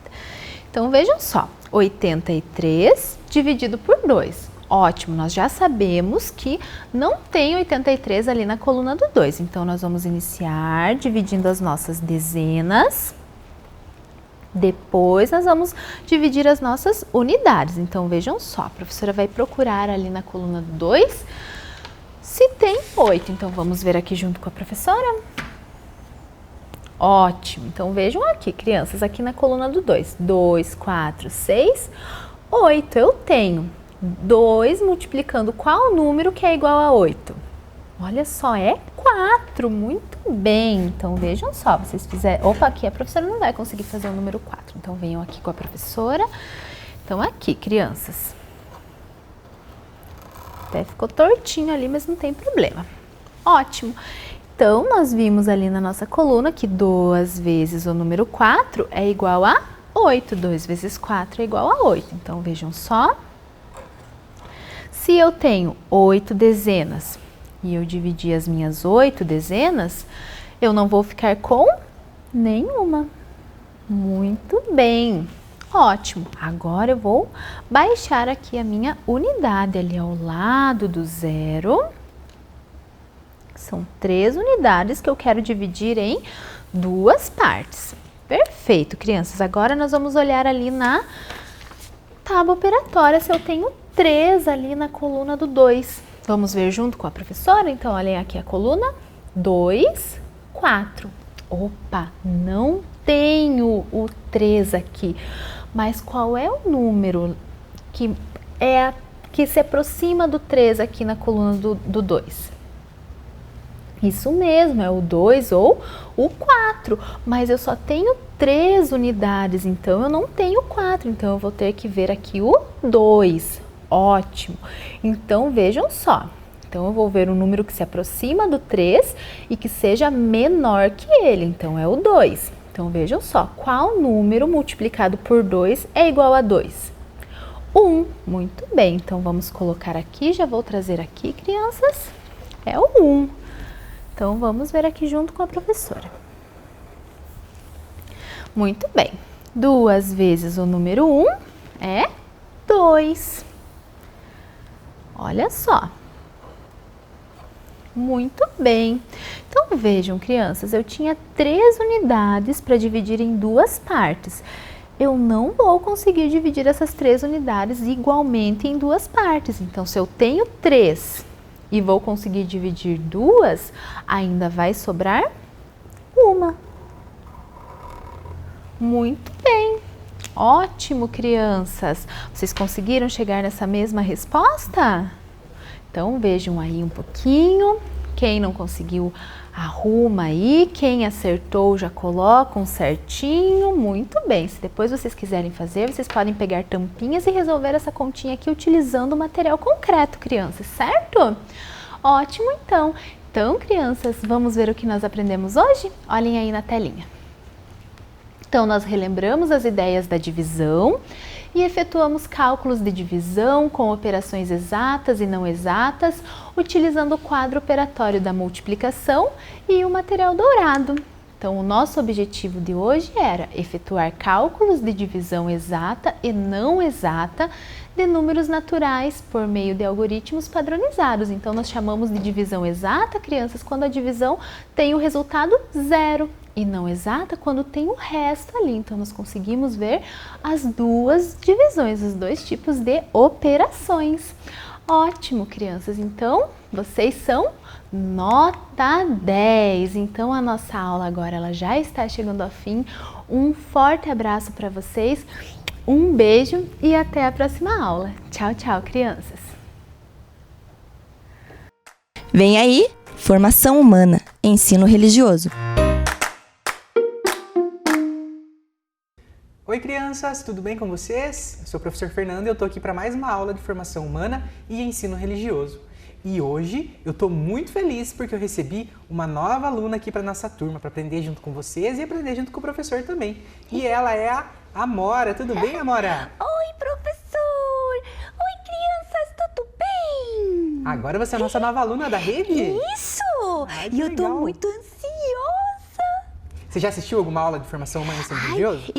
Então, vejam só, 83 dividido por 2. Ótimo, nós já sabemos que não tem 83 ali na coluna do 2. Então, nós vamos iniciar dividindo as nossas dezenas. Depois, nós vamos dividir as nossas unidades. Então, vejam só, a professora vai procurar ali na coluna do 2 se tem 8. Então, vamos ver aqui junto com a professora. Ótimo. Então, vejam aqui, crianças, aqui na coluna do 2. 2, 4, 6, 8. Eu tenho 2 multiplicando qual número que é igual a 8? Olha só, é 4. Muito bem. Então, vejam só, vocês fizeram... Opa, aqui a professora não vai conseguir fazer o número 4. Então, venham aqui com a professora. Então, aqui, crianças. Até ficou tortinho ali, mas não tem problema. Ótimo. Então, nós vimos ali na nossa coluna que 2 vezes o número 4 é igual a 8. 2 vezes 4 é igual a 8. Então, vejam só. Se eu tenho 8 dezenas e eu dividir as minhas 8 dezenas, eu não vou ficar com nenhuma. Muito bem. Ótimo. Agora eu vou baixar aqui a minha unidade ali ao lado do zero. São 3 unidades que eu quero dividir em 2 partes. Perfeito, crianças. Agora nós vamos olhar ali na tábua operatória se eu tenho 3 ali na coluna do 2. Vamos ver junto com a professora? Então, olhem aqui a coluna. 2, 4. Opa, não tenho o 3 aqui. Mas qual é o número que se aproxima do 3 aqui na coluna do 2? Isso mesmo, é o 2 ou o 4. Mas eu só tenho 3 unidades, então eu não tenho 4. Então, eu vou ter que ver aqui o 2. Ótimo. Então, vejam só. Então, eu vou ver um número que se aproxima do 3 e que seja menor que ele. Então, é o 2. Então, vejam só. Qual número multiplicado por 2 é igual a 2? 1. Muito bem. Então, vamos colocar aqui. Já vou trazer aqui, crianças. É o 1. Então, vamos ver aqui junto com a professora. Muito bem. 2 vezes o número 1 é 2. Olha só. Muito bem. Então, vejam, crianças, eu tinha 3 unidades para dividir em 2 partes. Eu não vou conseguir dividir essas 3 unidades igualmente em 2 partes. Então, se eu tenho 3 e vou conseguir dividir 2, ainda vai sobrar uma. Muito bem. Ótimo, crianças. Vocês conseguiram chegar nessa mesma resposta? Então, vejam aí um pouquinho. Quem não conseguiu, arruma aí. Quem acertou, já coloca um certinho. Muito bem. Se depois vocês quiserem fazer, vocês podem pegar tampinhas e resolver essa continha aqui utilizando o material concreto, crianças, certo? Ótimo, então. Então, crianças, vamos ver o que nós aprendemos hoje? Olhem aí na telinha. Então, nós relembramos as ideias da divisão e efetuamos cálculos de divisão com operações exatas e não exatas, utilizando o quadro operatório da multiplicação e o material dourado. Então, o nosso objetivo de hoje era efetuar cálculos de divisão exata e não exata de números naturais por meio de algoritmos padronizados. Então, nós chamamos de divisão exata, crianças, quando a divisão tem o resultado 0. E não exata quando tem o resto ali. Então, nós conseguimos ver as duas divisões, os 2 tipos de operações. Ótimo, crianças. Então, vocês são nota 10. Então, a nossa aula agora ela já está chegando ao fim. Um forte abraço para vocês. Um beijo e até a próxima aula. Tchau, tchau, crianças. Vem aí, Formação Humana, Ensino Religioso. Oi, crianças, tudo bem com vocês? Eu sou o professor Fernando e eu estou aqui para mais uma aula de formação humana e ensino religioso. E hoje eu estou muito feliz porque eu recebi uma nova aluna aqui para nossa turma, para aprender junto com vocês e aprender junto com o professor também. E ela é a Amora. Tudo bem, Amora? Oi, professor! Oi, crianças, tudo bem? Agora você é a nossa nova aluna da rede? Isso! Ai, que E eu tô legal. muito ansiosa. Você já assistiu alguma aula de formação humana em ensino religioso?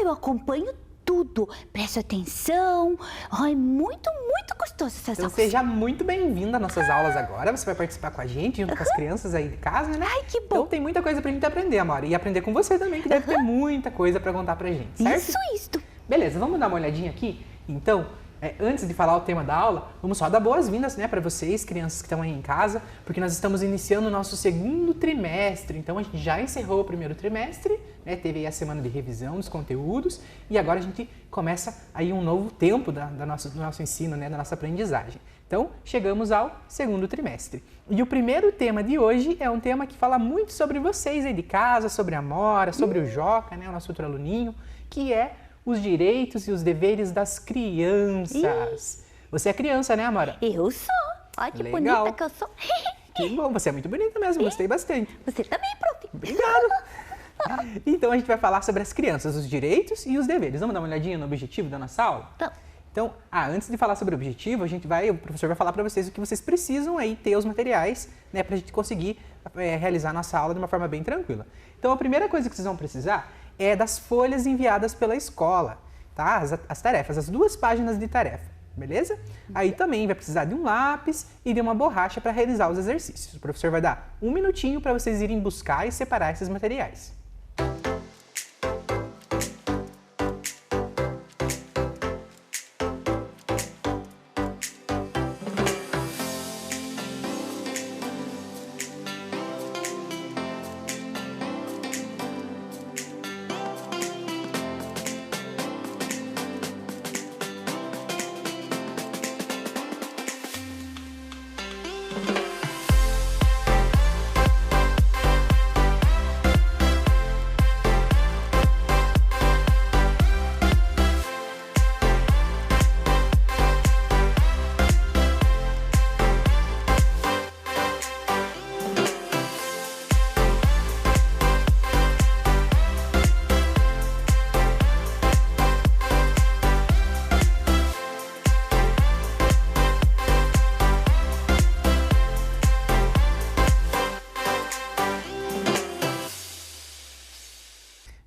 Eu acompanho tudo. Preste atenção. Ai, muito gostoso essas Então aulas. seja muito bem-vinda às nossas aulas agora. Você vai participar com a gente, junto com as crianças aí de casa, né? Ai, que bom. Então tem muita coisa pra gente aprender, Amora. E aprender com você também, que deve ter muita coisa pra contar pra gente, certo? Isso. Beleza, vamos dar uma olhadinha aqui? Então, antes de falar o tema da aula, vamos só dar boas-vindas, né, para vocês, crianças que estão aí em casa, porque nós estamos iniciando o nosso segundo trimestre. Então, a gente já encerrou o primeiro trimestre, né, teve aí a semana de revisão dos conteúdos e agora a gente começa aí um novo tempo do nosso ensino, né, da nossa aprendizagem. Então, chegamos ao segundo trimestre. E o primeiro tema de hoje é um tema que fala muito sobre vocês aí de casa, sobre a Amora, sobre o Joca, né, o nosso outro aluninho, que é os direitos e os deveres das crianças. Você é criança, né, Amora? Eu sou. Olha que Legal. bonita que eu sou. Que bom, você é muito bonita mesmo, gostei bastante. Você também, prof. Obrigado! Então a gente vai falar sobre as crianças, os direitos e os deveres. Vamos dar uma olhadinha no objetivo da nossa aula? Então, antes de falar sobre o objetivo, o professor vai falar para vocês o que vocês precisam aí ter os materiais, né, para a gente conseguir realizar a nossa aula de uma forma bem tranquila. Então, a primeira coisa que vocês vão precisar é das folhas enviadas pela escola, tá? As tarefas, as 2 páginas de tarefa, beleza? Aí também vai precisar de um lápis e de uma borracha para realizar os exercícios. O professor vai dar 1 minutinho para vocês irem buscar e separar esses materiais.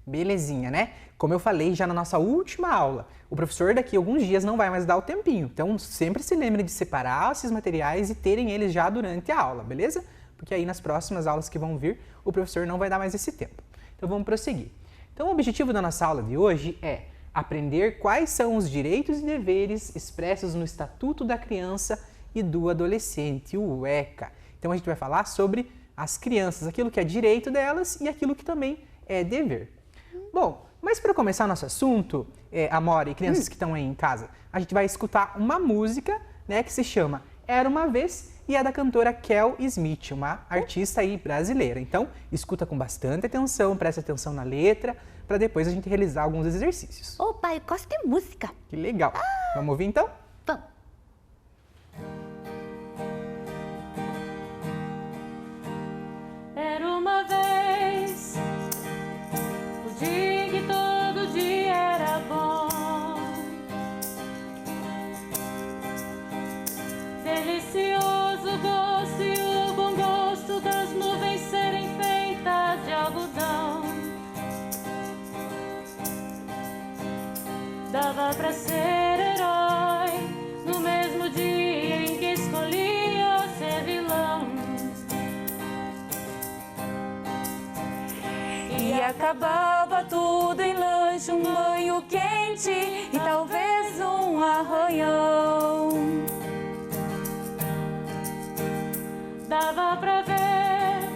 Belezinha, né? Como eu falei já na nossa última aula, o professor daqui a alguns dias não vai mais dar o tempinho. Então, sempre se lembre de separar esses materiais e terem eles já durante a aula, beleza? Porque aí nas próximas aulas que vão vir, o professor não vai dar mais esse tempo. Então, vamos prosseguir. Então, o objetivo da nossa aula de hoje é aprender quais são os direitos e deveres expressos no Estatuto da Criança e do Adolescente, o ECA. Então, a gente vai falar sobre as crianças, aquilo que é direito delas e aquilo que também é dever. Bom, mas para começar nosso assunto, Amora e crianças que estão aí em casa, a gente vai escutar uma música, né, que se chama Era Uma Vez e é da cantora Kel Smith, uma artista aí brasileira. Então, escuta com bastante atenção, presta atenção na letra, para depois a gente realizar alguns exercícios. Ô, pai, eu gosto de música. Que legal! Vamos ouvir então? Vamos. Era uma vez o dia que todo dia era bom, delicioso gosto e o bom gosto das nuvens serem feitas de algodão. Dava pra ser herói no mesmo dia em que escolhia ser vilão. E acabava tudo em lanche, um banho quente e talvez um arranhão. Dava pra ver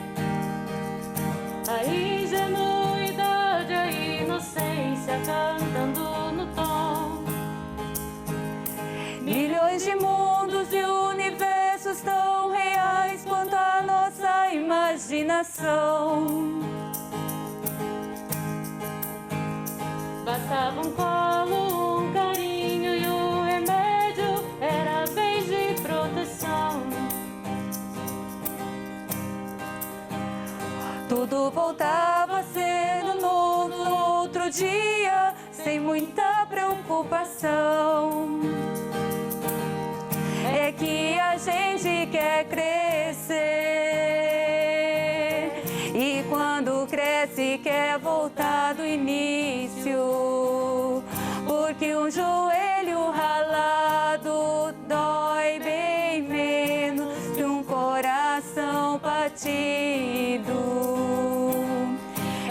a ingenuidade, a inocência cantando no tom. Milhões de mundos e universos tão reais quanto a nossa imaginação. Bastava um colo, um carinho e o remédio era beijo e proteção. Tudo voltava a ser novo no outro dia, sem muita preocupação. É que a gente cresce quer voltar do início, porque um joelho ralado dói bem menos que um coração partido.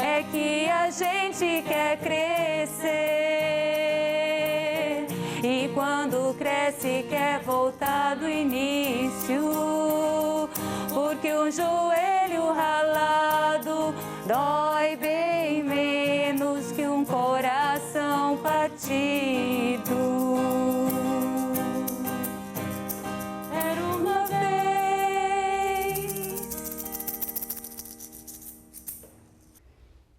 É que a gente quer crescer e quando cresce quer voltar do início, porque um joelho ralado dói bem menos que um coração partido. Era uma vez.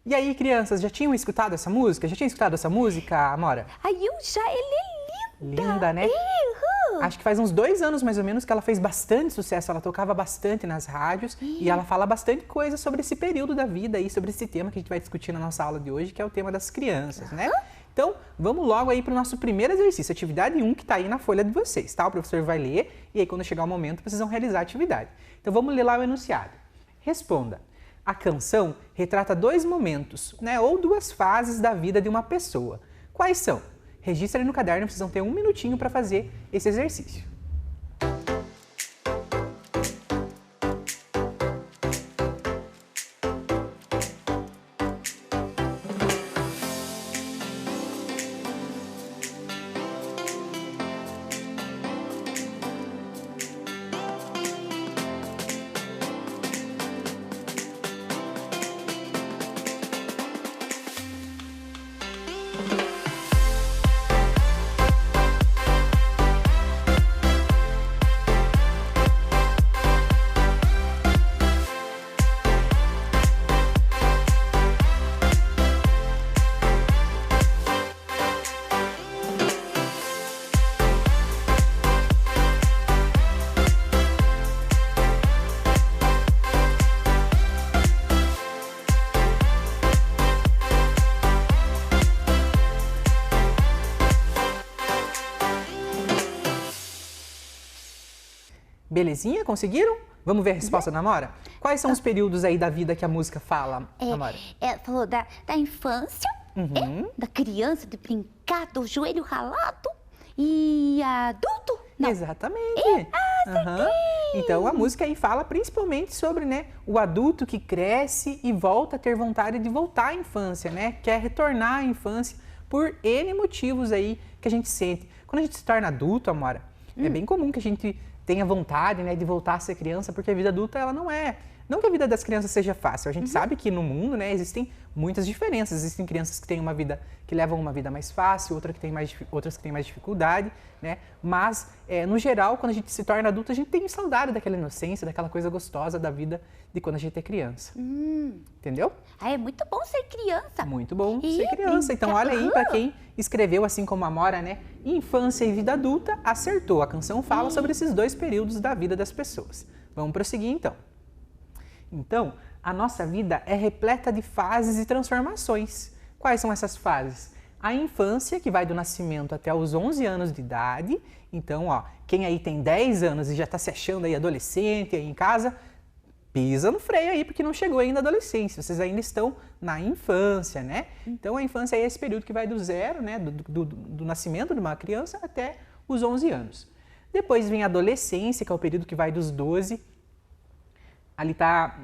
E aí, crianças, já tinham escutado essa música? Já tinham escutado essa música, Amora? Aí eu já, ela é linda. Linda, né? Acho que faz uns 2 anos, mais ou menos, que ela fez bastante sucesso. Ela tocava bastante nas rádios e ela fala bastante coisa sobre esse período da vida e sobre esse tema que a gente vai discutir na nossa aula de hoje, que é o tema das crianças, né? Então, vamos logo aí para o nosso primeiro exercício, atividade 1, que está aí na folha de vocês, tá? O professor vai ler e aí quando chegar o momento, vocês vão realizar a atividade. Então, vamos ler lá o enunciado. Responda. A canção retrata 2 momentos, né? Ou 2 fases da vida de uma pessoa. Quais são? Registra aí no caderno, vocês vão ter 1 minutinho para fazer esse exercício. Belezinha? Conseguiram? Vamos ver a resposta da Amora? Quais são os períodos aí da vida que a música fala, Amora? Ela falou da infância, da criança, de brincar, do joelho ralado e adulto. Não. Exatamente. Então a música aí fala principalmente sobre, né, o adulto que cresce e volta a ter vontade de voltar à infância, né? Quer retornar à infância por N motivos aí que a gente sente. Quando a gente se torna adulto, Amora, é bem comum que a gente tenha vontade, né, de voltar a ser criança, porque a vida adulta, ela não é... Não que a vida das crianças seja fácil, a gente sabe que no mundo, né, existem muitas diferenças. Existem crianças que têm uma vida, que levam uma vida mais fácil, outras que têm mais dificuldade, né? Mas, no geral, quando a gente se torna adulto, a gente tem saudade daquela inocência, daquela coisa gostosa da vida de quando a gente é criança. Entendeu? Ah, é muito bom ser criança. Muito bom ser criança. Então, olha aí, para quem escreveu assim como a Amora, né? Infância e vida adulta, acertou. A canção fala sobre esses 2 períodos da vida das pessoas. Vamos prosseguir, então. Então, a nossa vida é repleta de fases e transformações. Quais são essas fases? A infância, que vai do nascimento até os 11 anos de idade. Então, ó, quem aí tem 10 anos e já está se achando aí adolescente aí em casa, pisa no freio aí, porque não chegou ainda a adolescência. Vocês ainda estão na infância, né? Então, a infância é esse período que vai do zero, né, do nascimento de uma criança até os 11 anos. Depois vem a adolescência, que é o período que vai dos 12. Ali está,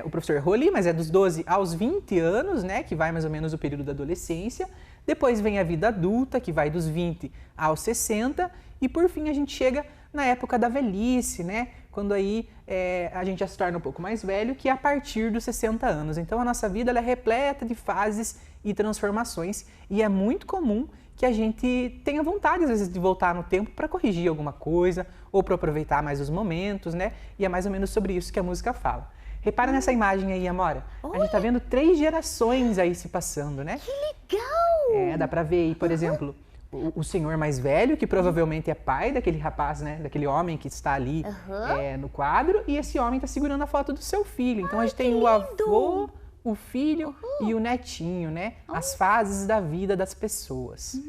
o professor errou ali, mas é dos 12 aos 20 anos, né, que vai mais ou menos o período da adolescência. Depois vem a vida adulta, que vai dos 20 aos 60. E por fim a gente chega na época da velhice, né, quando aí a gente já se torna um pouco mais velho, que é a partir dos 60 anos. Então a nossa vida ela é repleta de fases e transformações e é muito comum que a gente tenha vontade, às vezes, de voltar no tempo para corrigir alguma coisa ou para aproveitar mais os momentos, né? E é mais ou menos sobre isso que a música fala. Repara nessa imagem aí, Amora. A gente tá vendo 3 gerações aí se passando, né? Que legal! Dá para ver aí, por exemplo, o senhor mais velho, que provavelmente é pai daquele rapaz, né? Daquele homem que está ali no quadro. E esse homem está segurando a foto do seu filho. Então a gente tem o avô, o filho e o netinho, né? As fases da vida das pessoas.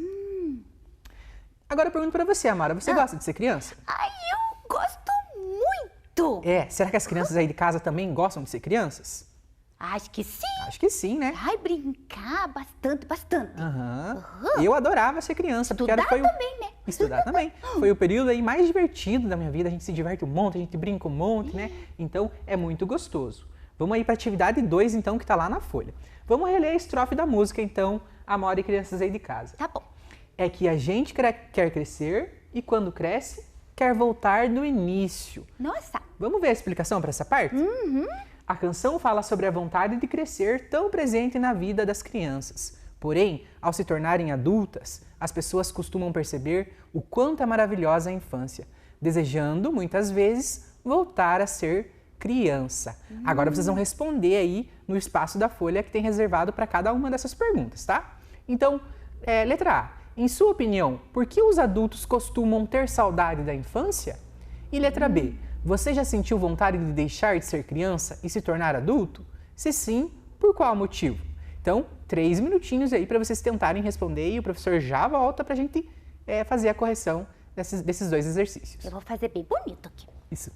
Agora eu pergunto pra você, Amara, você gosta de ser criança? Ai, eu gosto muito! Será que as crianças aí de casa também gostam de ser crianças? Acho que sim! Acho que sim, né? Ai, brincar bastante, bastante. Aham. Eu adorava ser criança. Porque Estudar foi também, né? Estudar também. Foi o período aí mais divertido da minha vida. A gente se diverte um monte, a gente brinca um monte, né? Então, é muito gostoso. Vamos aí para atividade 2, então, que tá lá na folha. Vamos reler a estrofe da música, então, Amora e crianças aí de casa. Tá bom. É que a gente quer crescer e quando cresce, quer voltar do início. Nossa. Vamos ver a explicação para essa parte? A canção fala sobre a vontade de crescer tão presente na vida das crianças. Porém, ao se tornarem adultas, as pessoas costumam perceber o quanto é maravilhosa a infância, desejando, muitas vezes, voltar a ser criança. Agora vocês vão responder aí no espaço da folha que tem reservado para cada uma dessas perguntas, tá? Então, letra A. Em sua opinião, por que os adultos costumam ter saudade da infância? E letra B. Você já sentiu vontade de deixar de ser criança e se tornar adulto? Se sim, por qual motivo? Então, 3 minutinhos aí para vocês tentarem responder e o professor já volta para a gente fazer a correção desses 2 exercícios. Eu vou fazer bem bonito aqui. Isso.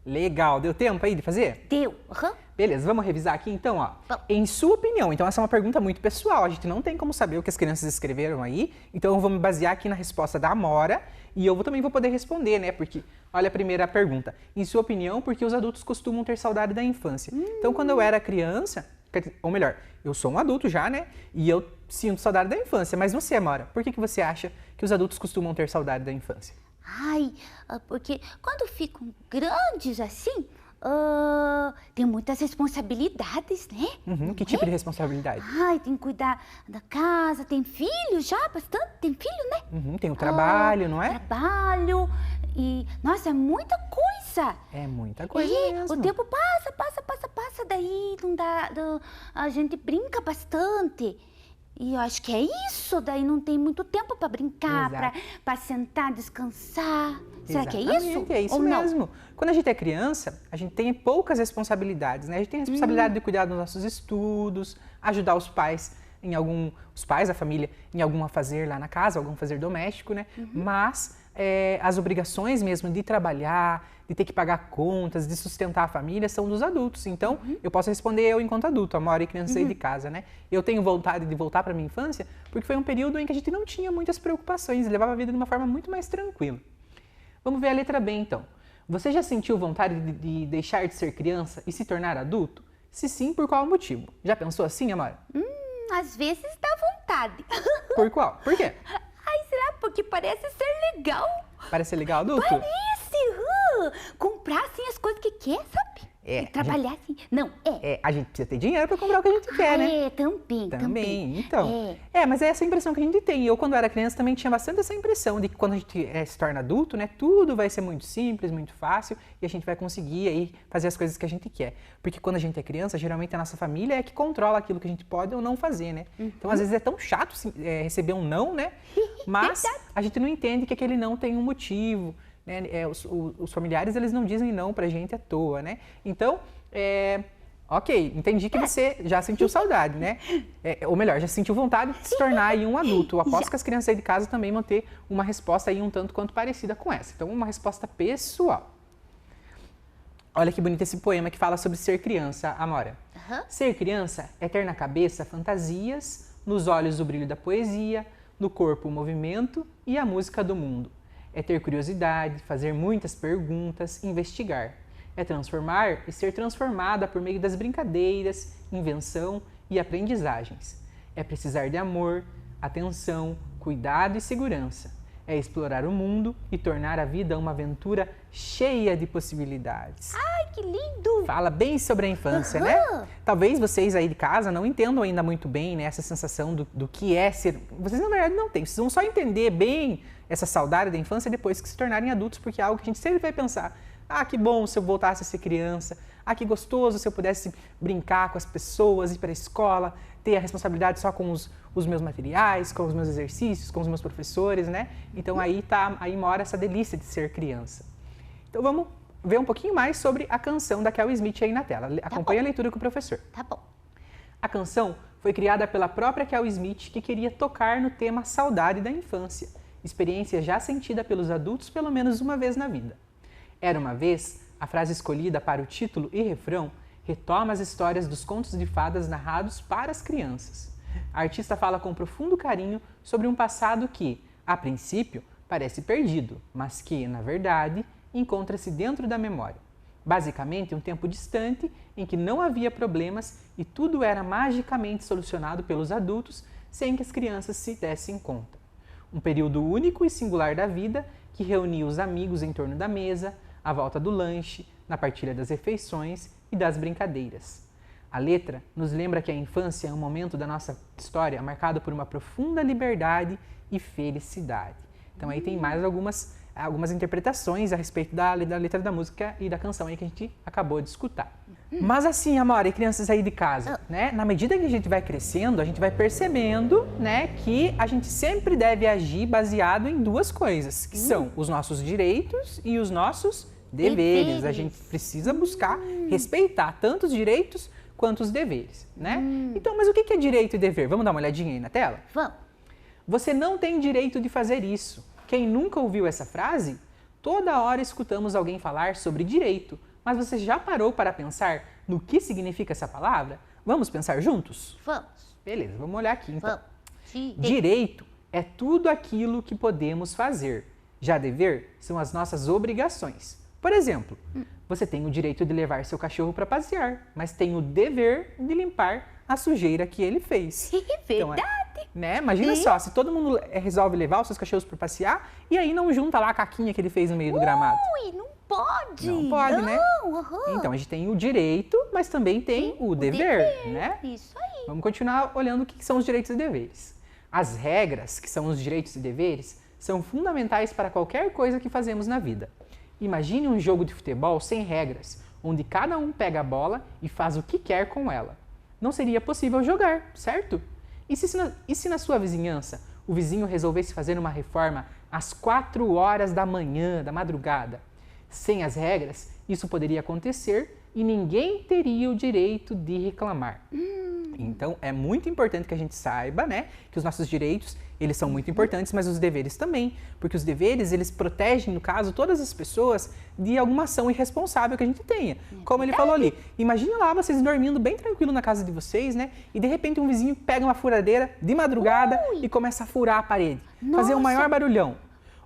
Legal, deu tempo aí de fazer? Deu. Aham. Beleza, vamos revisar aqui então, ó. Vamos. Em sua opinião, então essa é uma pergunta muito pessoal, a gente não tem como saber o que as crianças escreveram aí, então eu vou me basear aqui na resposta da Amora e eu também vou poder responder, né? Porque, olha a primeira pergunta. Em sua opinião, por que os adultos costumam ter saudade da infância? Então, quando eu era criança, ou melhor, eu sou um adulto já, né? E eu sinto saudade da infância, mas você, Amora, por que você acha que os adultos costumam ter saudade da infância? Ai, porque quando ficam grandes assim, tem muitas responsabilidades, né? Uhum, que tipo de responsabilidade? Ai, tem que cuidar da casa, tem filho já, bastante, tem filho, né? Uhum, tem o trabalho, não é? Trabalho, E, nossa, é muita coisa. É muita coisa mesmo. O tempo passa, daí não dá, a gente brinca bastante. E eu acho que é isso, daí não tem muito tempo para brincar, para sentar, descansar. Será que é isso? É isso ou mesmo. Não? Quando a gente é criança, a gente tem poucas responsabilidades, né? A gente tem a responsabilidade de cuidar dos nossos estudos, ajudar os pais a família, em algum afazer lá na casa, algum fazer doméstico, né? Mas as obrigações mesmo de trabalhar, de ter que pagar contas, de sustentar a família, são dos adultos. Então, eu posso responder eu enquanto adulto, Amora, e criança sair de casa, né? Eu tenho vontade de voltar para minha infância, porque foi um período em que a gente não tinha muitas preocupações, levava a vida de uma forma muito mais tranquila. Vamos ver a letra B, então. Você já sentiu vontade de deixar de ser criança e se tornar adulto? Se sim, por qual motivo? Já pensou assim, Amora? Às vezes dá vontade. Por qual? Por quê? Ai, será? Porque parece ser legal. Parece legal adulto? Parece! Comprar assim as coisas que quer, sabe? E trabalhar assim. Não, a gente precisa ter dinheiro para comprar o que a gente quer, né? Também. Então. Mas é essa impressão que a gente tem. Eu, quando era criança, também tinha bastante essa impressão de que quando a gente se torna adulto, né, tudo vai ser muito simples, muito fácil e a gente vai conseguir aí fazer as coisas que a gente quer. Porque quando a gente é criança, geralmente a nossa família é que controla aquilo que a gente pode ou não fazer, né? Então, às vezes é tão chato receber um não, né? Mas a gente não entende que aquele não tem um motivo. Né? Os familiares, eles não dizem não pra gente à toa, né? Então, ok, entendi que você já sentiu saudade, né? Ou melhor, já sentiu vontade de se tornar aí um adulto. Eu aposto que as crianças aí de casa também vão ter uma resposta aí um tanto quanto parecida com essa. Então, uma resposta pessoal. Olha que bonito esse poema que fala sobre ser criança, Amora. Ser criança é ter na cabeça fantasias, nos olhos o brilho da poesia, no corpo o movimento e a música do mundo. É ter curiosidade, fazer muitas perguntas, investigar. É transformar e ser transformada por meio das brincadeiras, invenção e aprendizagens. É precisar de amor, atenção, cuidado e segurança. É explorar o mundo e tornar a vida uma aventura cheia de possibilidades. Ai, que lindo! Fala bem sobre a infância, né? Talvez vocês aí de casa não entendam ainda muito bem, né, essa sensação do que é ser... Vocês, na verdade, não têm. Vocês vão só entender bem essa saudade da infância depois que se tornarem adultos, porque é algo que a gente sempre vai pensar. Ah, que bom se eu voltasse a ser criança. Ah, que gostoso se eu pudesse brincar com as pessoas, ir para a escola, ter a responsabilidade só com os meus materiais, com os meus exercícios, com os meus professores, né? Então aí mora essa delícia de ser criança. Então vamos ver um pouquinho mais sobre a canção da Kel Smith aí na tela. Acompanhe a leitura com o professor. Tá bom. A canção foi criada pela própria Kel Smith, que queria tocar no tema saudade da infância, experiência já sentida pelos adultos pelo menos uma vez na vida. Era uma vez, a frase escolhida para o título e refrão retoma as histórias dos contos de fadas narrados para as crianças. A artista fala com profundo carinho sobre um passado que, a princípio, parece perdido, mas que, na verdade, encontra-se dentro da memória. Basicamente, um tempo distante em que não havia problemas e tudo era magicamente solucionado pelos adultos sem que as crianças se dessem conta. Um período único e singular da vida que reunia os amigos em torno da mesa, à volta do lanche, na partilha das refeições e das brincadeiras. A letra nos lembra que a infância é um momento da nossa história marcado por uma profunda liberdade e felicidade. Então aí tem mais algumas interpretações a respeito da letra da música e da canção aí que a gente acabou de escutar. Mas assim, Amora e crianças aí de casa, né? Na medida que a gente vai crescendo, a gente vai percebendo, né, que a gente sempre deve agir baseado em duas coisas, que são os nossos direitos e os nossos deveres. A gente precisa buscar respeitar tanto os direitos quanto os deveres, né? Então, mas o que é direito e dever? Vamos dar uma olhadinha aí na tela? Vamos. Você não tem direito de fazer isso. Quem nunca ouviu essa frase? Toda hora escutamos alguém falar sobre direito, mas você já parou para pensar no que significa essa palavra? Vamos pensar juntos? Vamos. Beleza, vamos olhar aqui então. Vamos. Direito é tudo aquilo que podemos fazer. Já dever são as nossas obrigações. Por exemplo, você tem o direito de levar seu cachorro para passear, mas tem o dever de limpar a sujeira que ele fez. Verdade. Então, né? Imagina só, se todo mundo resolve levar os seus cachorros para passear e aí não junta lá a caquinha que ele fez no meio do gramado. Ui, não pode. Não pode, né? Então, a gente tem o direito, mas também tem o dever, né? Isso aí. Vamos continuar olhando o que são os direitos e deveres. As regras, que são os direitos e deveres, são fundamentais para qualquer coisa que fazemos na vida. Imagine um jogo de futebol sem regras, onde cada um pega a bola e faz o que quer com ela. Não seria possível jogar, certo? E se na sua vizinhança o vizinho resolvesse fazer uma reforma às 4 horas da manhã, da madrugada? Sem as regras, isso poderia acontecer e ninguém teria o direito de reclamar. Então, é muito importante que a gente saiba, né, que os nossos direitos, eles são muito importantes, mas os deveres também, porque os deveres, eles protegem, no caso, todas as pessoas de alguma ação irresponsável que a gente tenha. Como ele falou ali, imagina lá vocês dormindo bem tranquilo na casa de vocês, né, e de repente um vizinho pega uma furadeira de madrugada e começa a furar a parede, fazer um maior barulhão.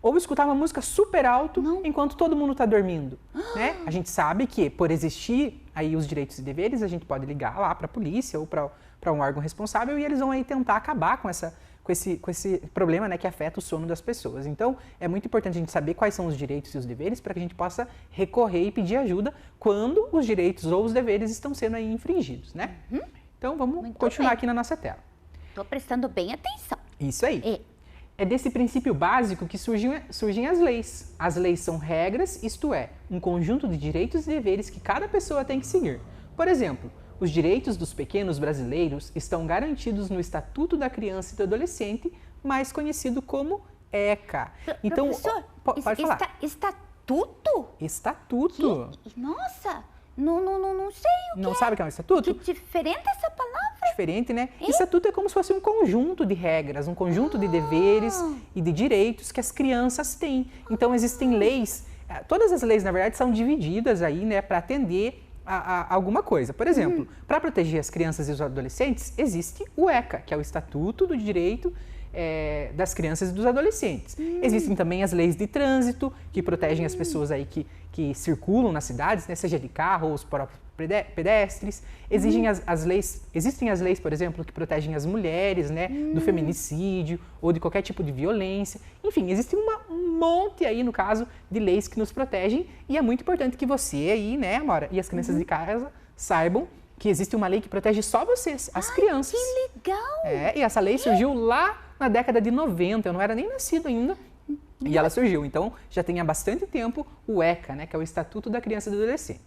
Ou escutar uma música super alto enquanto todo mundo está dormindo, né? A gente sabe que, por existir aí os direitos e deveres, a gente pode ligar lá para a polícia ou para um órgão responsável e eles vão aí tentar acabar com esse problema, né, que afeta o sono das pessoas. Então, é muito importante a gente saber quais são os direitos e os deveres para que a gente possa recorrer e pedir ajuda quando os direitos ou os deveres estão sendo aí infringidos, né? Então, vamos continuar aqui na nossa tela. Tô prestando bem atenção. Isso aí. É desse princípio básico que surgem as leis. As leis são regras, isto é, um conjunto de direitos e deveres que cada pessoa tem que seguir. Por exemplo, os direitos dos pequenos brasileiros estão garantidos no Estatuto da Criança e do Adolescente, mais conhecido como ECA. Então, professor, pode falar. Estatuto? Estatuto. Nossa, não sei o que Não sabe o que é um estatuto? Que diferente essa palavra. Diferente, né? Estatuto é como se fosse um conjunto de regras, um conjunto de deveres e de direitos que as crianças têm. Então, existem leis, todas as leis, na verdade, são divididas aí, né, para atender a alguma coisa. Por exemplo, para proteger as crianças e os adolescentes, existe o ECA, que é o Estatuto do Direito das Crianças e dos Adolescentes. Existem também as leis de trânsito, que protegem as pessoas aí que circulam nas cidades, né, seja de carro ou os próprios pedestres. Existem as leis, por exemplo, que protegem as mulheres, né, do feminicídio ou de qualquer tipo de violência. Enfim, existe um monte aí, no caso, de leis que nos protegem e é muito importante que você aí, né, Amora, e as crianças de casa saibam que existe uma lei que protege só vocês, as crianças. Que legal! E essa lei surgiu lá na década de 90, eu não era nem nascido ainda. E ela surgiu, então já tem há bastante tempo o ECA, né, que é o Estatuto da Criança e do Adolescente.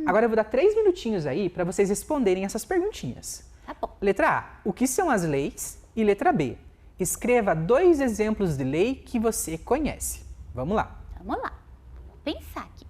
Agora eu vou dar 3 minutinhos aí para vocês responderem essas perguntinhas. Tá bom. Letra A, o que são as leis? E letra B, escreva 2 exemplos de lei que você conhece. Vamos lá. Vamos lá. Vou pensar aqui.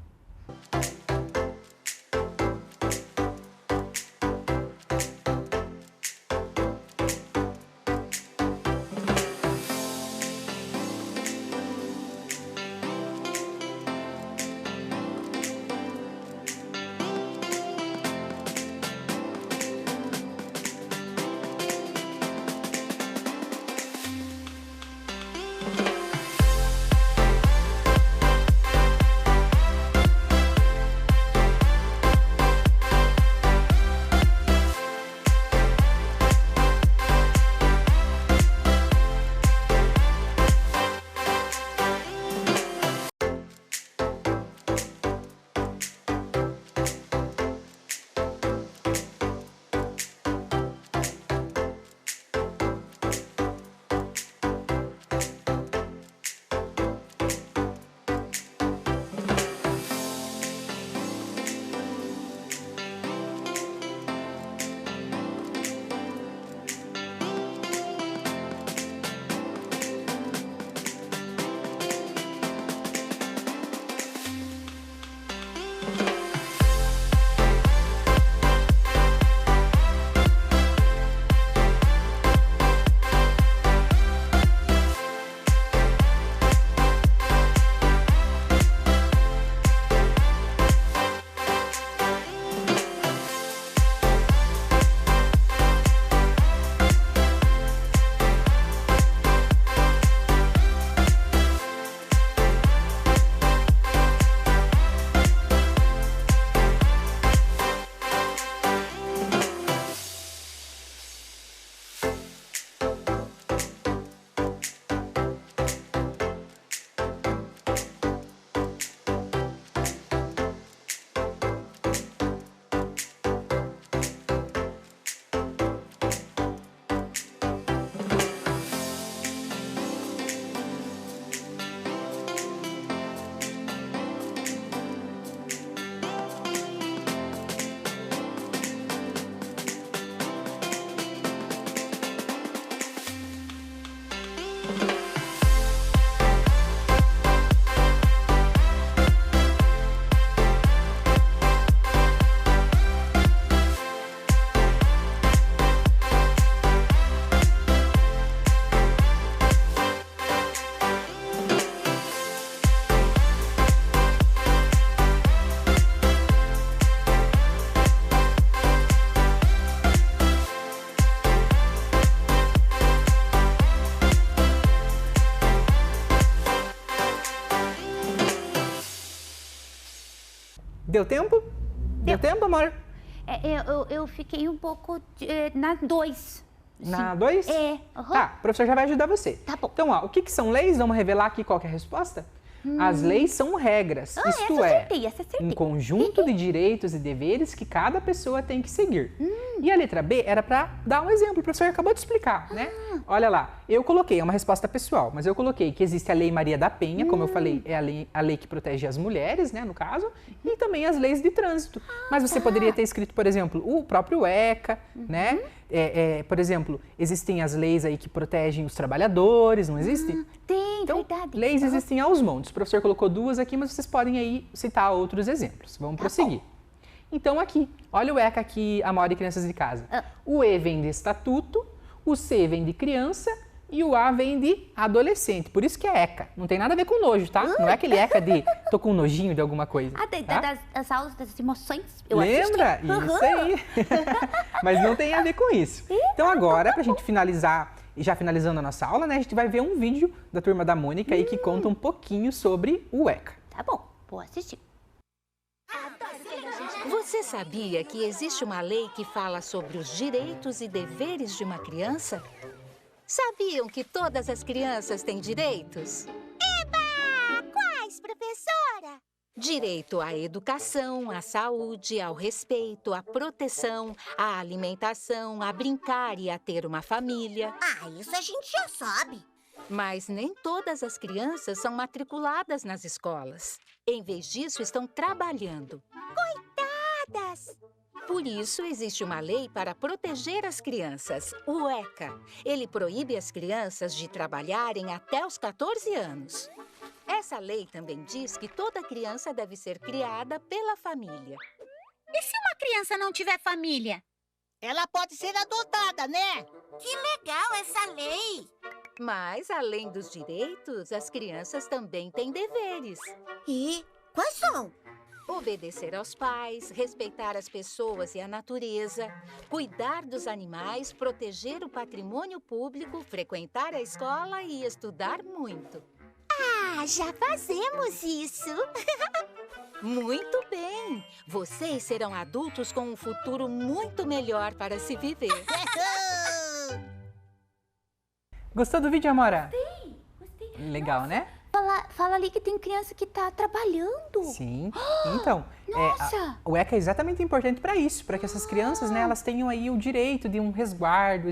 Deu tempo? Deu tempo, amor? Eu fiquei um pouco na 2. Na 2? É. Uhum. Tá, o professor já vai ajudar você. Tá bom. Então, ó, o que são leis? Vamos revelar aqui qual que é a resposta? As leis são regras, isto é, um conjunto de direitos e deveres que cada pessoa tem que seguir. E a letra B era para dar um exemplo, o professor acabou de explicar, né? Olha lá, eu coloquei, é uma resposta pessoal, mas eu coloquei que existe a Lei Maria da Penha, como eu falei, é a lei que protege as mulheres, né, no caso, e também as leis de trânsito. Mas você poderia ter escrito, por exemplo, o próprio ECA, né? Por exemplo, existem as leis aí que protegem os trabalhadores, não existe? Tem, Então, verdade. leis existem aos montes. O professor colocou 2 aqui, mas vocês podem aí citar outros exemplos. Vamos prosseguir. Então aqui, olha o ECA aqui, Amora e crianças de casa. O E vem de estatuto, o C vem de criança e o A vem de adolescente. Por isso que é ECA. Não tem nada a ver com nojo, tá? Não é aquele ECA de tô com nojinho de alguma coisa. Tá? Das aulas das emoções. Lembra? Isso aí. Mas não tem a ver com isso. Então agora, pra gente finalizar, e já finalizando a nossa aula, né? A gente vai ver um vídeo da turma da Mônica aí que conta um pouquinho sobre o ECA. Tá bom, vou assistir. Você sabia que existe uma lei que fala sobre os direitos e deveres de uma criança? Sabiam que todas as crianças têm direitos? Eba! Quais, professora? Direito à educação, à saúde, ao respeito, à proteção, à alimentação, a brincar e a ter uma família. Ah, isso a gente já sabe. Mas nem todas as crianças são matriculadas nas escolas. Em vez disso, estão trabalhando. Coitadas! Por isso, existe uma lei para proteger as crianças, o ECA. Ele proíbe as crianças de trabalharem até os 14 anos. Essa lei também diz que toda criança deve ser criada pela família. E se uma criança não tiver família? Ela pode ser adotada, né? Que legal essa lei! Mas, além dos direitos, as crianças também têm deveres. E quais são? Obedecer aos pais, respeitar as pessoas e a natureza, cuidar dos animais, proteger o patrimônio público, frequentar a escola e estudar muito. Ah, já fazemos isso! Muito bem! Vocês serão adultos com um futuro muito melhor para se viver. Gostou do vídeo, Amora? Gostei. Legal, né? Fala ali que tem criança que tá trabalhando. Sim. Então, Nossa! o ECA é exatamente importante para isso, para que essas crianças, né, elas tenham aí o direito de um resguardo.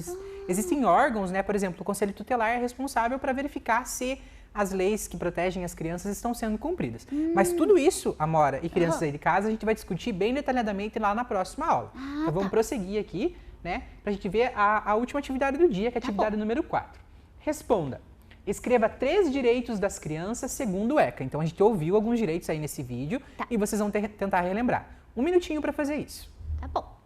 Existem órgãos, né, por exemplo, o Conselho Tutelar é responsável para verificar se as leis que protegem as crianças estão sendo cumpridas. Mas tudo isso, Amora e crianças aí de casa, a gente vai discutir bem detalhadamente lá na próxima aula. Então vamos prosseguir aqui, né, pra gente ver a última atividade do dia, que é a atividade número 4. Responda. Escreva 3 direitos das crianças segundo o ECA. Então a gente ouviu alguns direitos aí nesse vídeo e vocês vão tentar relembrar. 1 minutinho para fazer isso. Tá bom.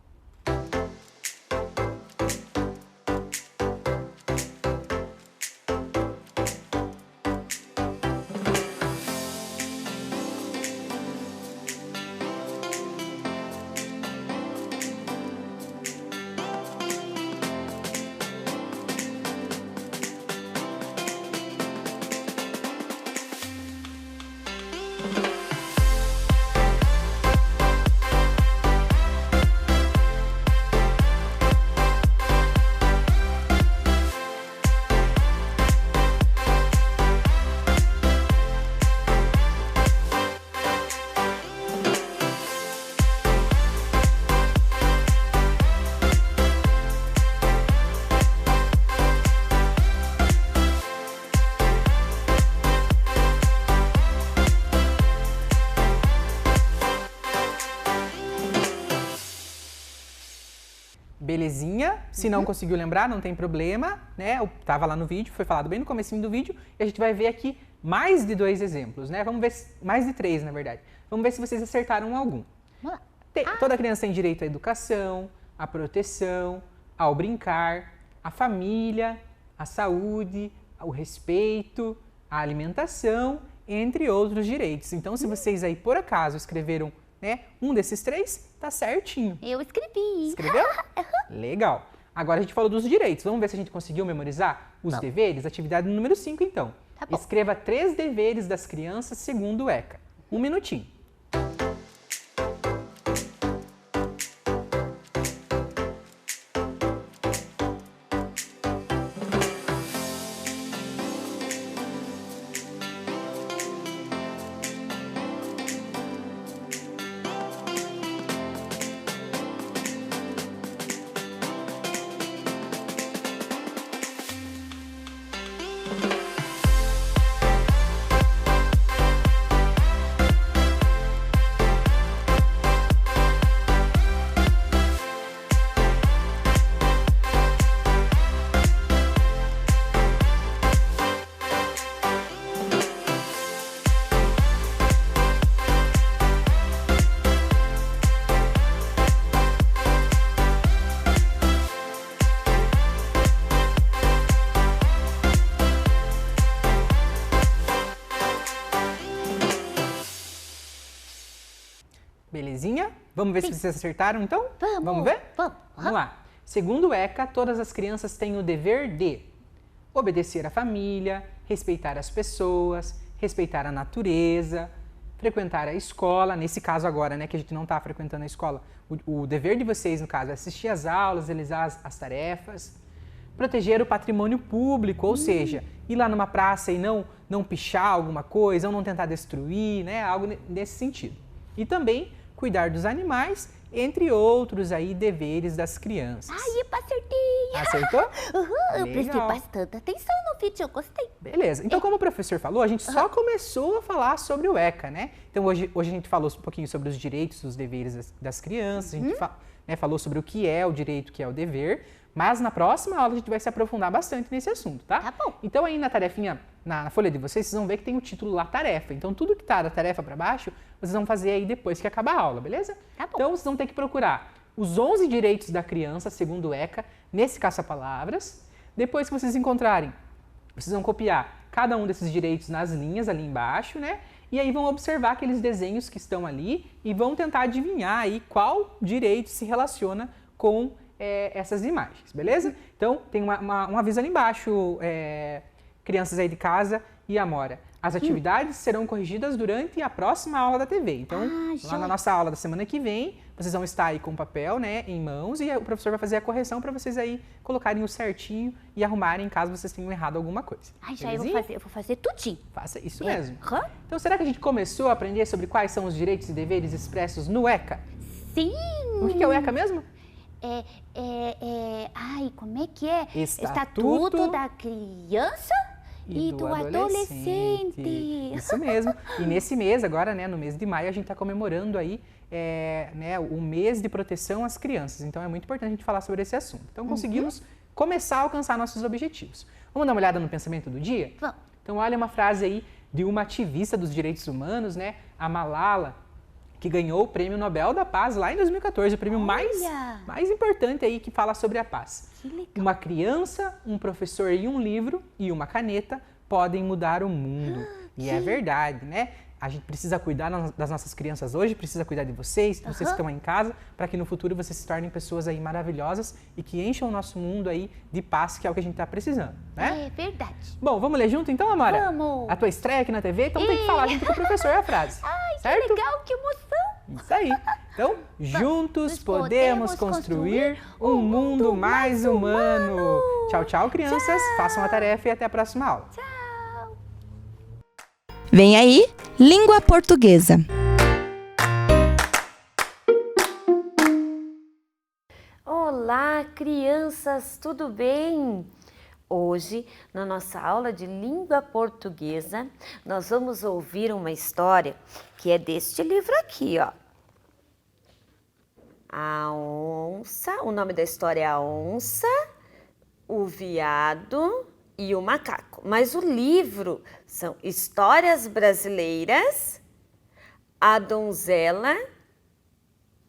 Belezinha? Se não conseguiu lembrar, não tem problema, né? Tava lá no vídeo, foi falado bem no comecinho do vídeo, e a gente vai ver aqui mais de 2 exemplos, né? Vamos ver, mais de 3, na verdade. Vamos ver se vocês acertaram algum. Vamos lá. Toda criança tem direito à educação, à proteção, ao brincar, à família, à saúde, ao respeito, à alimentação, entre outros direitos. Então, se vocês aí, por acaso, escreveram, né, um desses 3, tá certinho. Eu escrevi. Escreveu? Legal. Agora a gente falou dos direitos. Vamos ver se a gente conseguiu memorizar os deveres? Atividade número 5, então. Tá bom. Escreva 3 deveres das crianças segundo o ECA. 1 minutinho. Belezinha? Vamos ver se vocês acertaram então? Vamos ver? Vamos. Vamos lá. Segundo o ECA, todas as crianças têm o dever de obedecer à família, respeitar as pessoas, respeitar a natureza, frequentar a escola. Nesse caso agora, né, que a gente não está frequentando a escola, o dever de vocês, no caso, é assistir às aulas, realizar as tarefas, proteger o patrimônio público, ou seja, ir lá numa praça e não pichar alguma coisa, ou não tentar destruir, né, algo nesse sentido. E também cuidar dos animais, entre outros aí deveres das crianças. Ai, eu acertei! Acertou? Eu prestei bastante atenção no vídeo, eu gostei. Beleza. Então, como o professor falou, a gente só começou a falar sobre o ECA, né? Então, hoje a gente falou um pouquinho sobre os direitos e os deveres das crianças, a gente falou sobre o que é o direito, o que é o dever, mas na próxima aula a gente vai se aprofundar bastante nesse assunto, tá? Tá bom. Então, aí na tarefinha, na folha de vocês vão ver que tem o título lá, tarefa. Então, tudo que tá da tarefa para baixo, vocês vão fazer aí depois que acabar a aula, beleza? Tá bom. Então, vocês vão ter que procurar os 11 direitos da criança, segundo o ECA, nesse caça-palavras. Depois que vocês encontrarem, vocês vão copiar cada um desses direitos nas linhas ali embaixo, né? E aí vão observar aqueles desenhos que estão ali e vão tentar adivinhar aí qual direito se relaciona com essas imagens, beleza? Então, tem um aviso ali embaixo, crianças aí de casa e Amora. As atividades serão corrigidas durante a próxima aula da TV. Então, lá na nossa aula da semana que vem, vocês vão estar aí com o papel, né, em mãos, e o professor vai fazer a correção para vocês aí colocarem o certinho e arrumarem caso vocês tenham errado alguma coisa. Ai, já eu vou fazer tudinho. Faça isso mesmo. Então, será que a gente começou a aprender sobre quais são os direitos e deveres expressos no ECA? Sim! O que é o ECA mesmo? Ai, como é que é? Estatuto da Criança e do Adolescente. Isso mesmo. E nesse mês agora, né, no mês de maio, a gente está comemorando aí o mês de proteção às crianças. Então é muito importante a gente falar sobre esse assunto. Então conseguimos começar a alcançar nossos objetivos. Vamos dar uma olhada no pensamento do dia? Vamos. Então olha uma frase aí de uma ativista dos direitos humanos, né, a Malala, que ganhou o Prêmio Nobel da Paz lá em 2014, o prêmio mais importante aí que fala sobre a paz. Que legal. Uma criança, um professor e um livro e uma caneta podem mudar o mundo. E é verdade, né? A gente precisa cuidar das nossas crianças hoje, precisa cuidar de vocês que estão aí em casa, para que no futuro vocês se tornem pessoas aí maravilhosas e que encham o nosso mundo aí de paz, que é o que a gente está precisando, né? É verdade. Bom, vamos ler junto então, Amora? Vamos. A tua estreia aqui na TV, então tem que falar junto com o professor a frase. Ai, certo? que legal, que emoção. Isso aí. Então, juntos podemos construir um mundo mais humano. Tchau, tchau, crianças. Tchau. Façam a tarefa e até a próxima aula. Tchau. Vem aí, língua portuguesa. Olá, crianças, tudo bem? Hoje, na nossa aula de língua portuguesa, nós vamos ouvir uma história que é deste livro aqui, ó. A onça, o nome da história é A Onça, o Veado e o Macaco. Mas o livro são Histórias Brasileiras, A Donzela,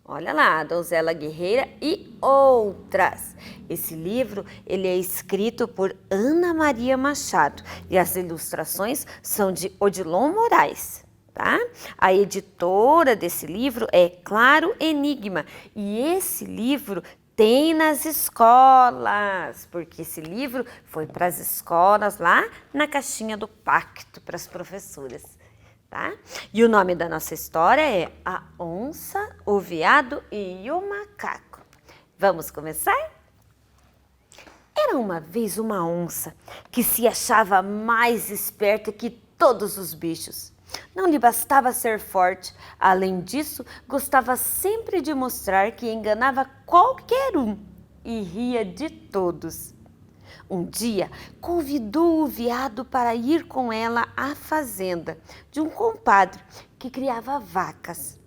olha lá, A Donzela Guerreira e outras. Esse livro, ele é escrito por Ana Maria Machado e as ilustrações são de Odilon Moraes, tá? A editora desse livro é Claro Enigma e esse livro tem nas escolas, porque esse livro foi para as escolas lá na caixinha do pacto para as professoras. Tá? E o nome da nossa história é A Onça, o Veado e o Macaco. Vamos começar? Era uma vez uma onça que se achava mais esperta que todos os bichos. Não lhe bastava ser forte, além disso, gostava sempre de mostrar que enganava qualquer um e ria de todos. Um dia, convidou o veado para ir com ela à fazenda de um compadre que criava vacas.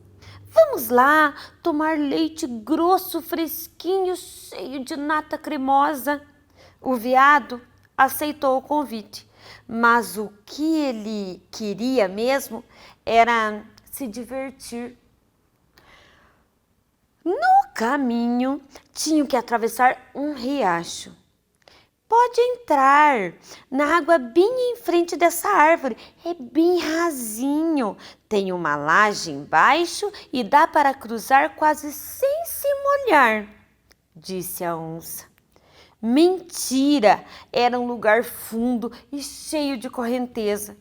Vamos lá tomar leite grosso, fresquinho, cheio de nata cremosa. O veado aceitou o convite, mas o que ele queria mesmo era se divertir. No caminho, tinham que atravessar um riacho. Pode entrar na água bem em frente dessa árvore. É bem rasinho. Tem uma laje embaixo e dá para cruzar quase sem se molhar, disse a onça. Mentira! Era um lugar fundo e cheio de correnteza.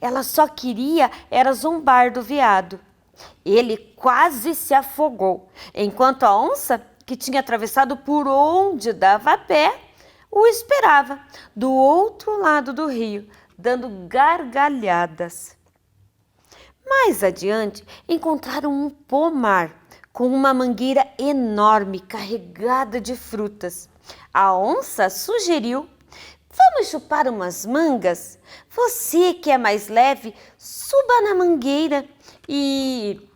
Ela só queria era zombar do veado. Ele quase se afogou, enquanto a onça, que tinha atravessado por onde dava pé, o esperava do outro lado do rio, dando gargalhadas. Mais adiante, encontraram um pomar com uma mangueira enorme carregada de frutas. A onça sugeriu: vamos chupar umas mangas? Você que é mais leve, suba na mangueira e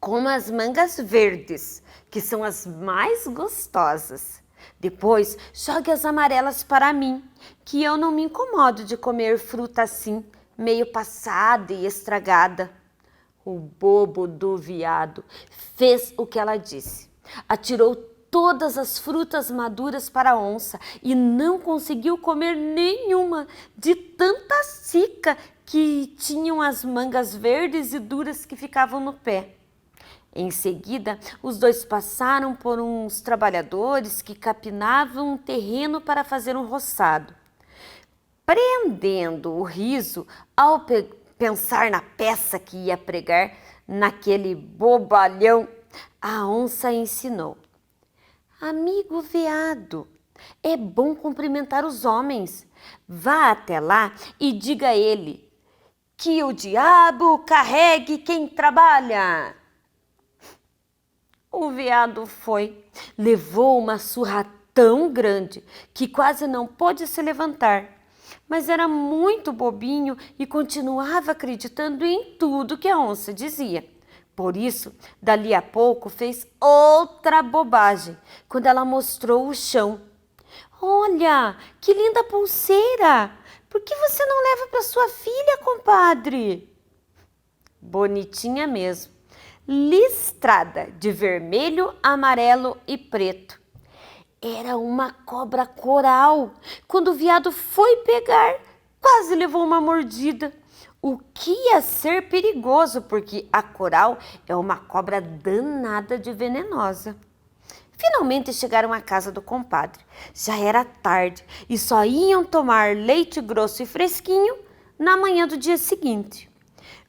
coma as mangas verdes, que são as mais gostosas. Depois, jogue as amarelas para mim, que eu não me incomodo de comer fruta assim, meio passada e estragada. O bobo do veado fez o que ela disse. Atirou todas as frutas maduras para a onça e não conseguiu comer nenhuma, de tanta cica que tinham as mangas verdes e duras que ficavam no pé. Em seguida, os dois passaram por uns trabalhadores que capinavam um terreno para fazer um roçado. Prendendo o riso ao pensar na peça que ia pregar naquele bobalhão, a onça ensinou: amigo veado, é bom cumprimentar os homens. Vá até lá e diga a ele que o diabo carregue quem trabalha. O veado foi, levou uma surra tão grande que quase não pôde se levantar, mas era muito bobinho e continuava acreditando em tudo que a onça dizia. Por isso, dali a pouco fez outra bobagem, quando ela mostrou o chão. Olha, que linda pulseira! Por que você não leva para sua filha, compadre? Bonitinha mesmo. Listrada de vermelho, amarelo e preto. Era uma cobra coral. Quando o veado foi pegar, quase levou uma mordida. O que ia ser perigoso, porque a coral é uma cobra danada de venenosa. Finalmente chegaram à casa do compadre. Já era tarde e só iam tomar leite grosso e fresquinho na manhã do dia seguinte.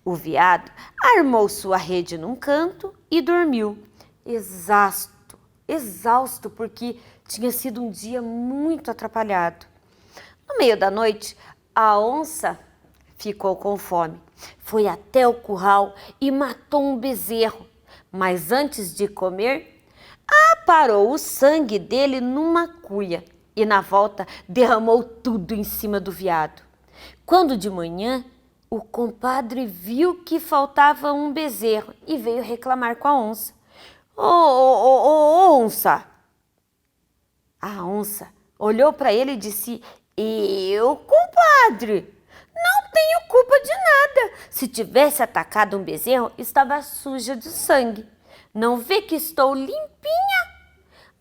O veado armou sua rede num canto e dormiu, exausto porque tinha sido um dia muito atrapalhado. No meio da noite, a onça ficou com fome. Foi até o curral e matou um bezerro, mas antes de comer, aparou o sangue dele numa cuia e na volta derramou tudo em cima do veado. Quando de manhã, o compadre viu que faltava um bezerro e veio reclamar com a onça. Ô, onça! A onça olhou para ele e disse: eu, compadre, não tenho culpa de nada. Se tivesse atacado um bezerro, estava suja de sangue. Não vê que estou limpinha?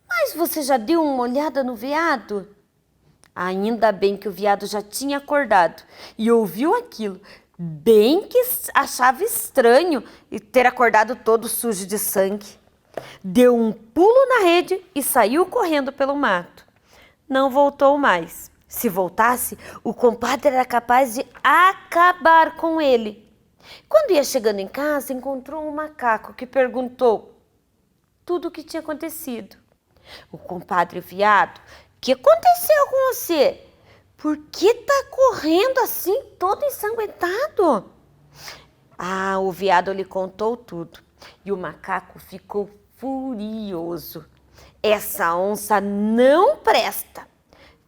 Mas você já deu uma olhada no veado? Ainda bem que o veado já tinha acordado e ouviu aquilo. Bem que achava estranho ter acordado todo sujo de sangue. Deu um pulo na rede e saiu correndo pelo mato. Não voltou mais. Se voltasse, o compadre era capaz de acabar com ele. Quando ia chegando em casa, encontrou um macaco que perguntou tudo o que tinha acontecido. O compadre veado: o que aconteceu com você? Por que tá correndo assim, todo ensanguentado? O veado lhe contou tudo e o macaco ficou furioso. Essa onça não presta.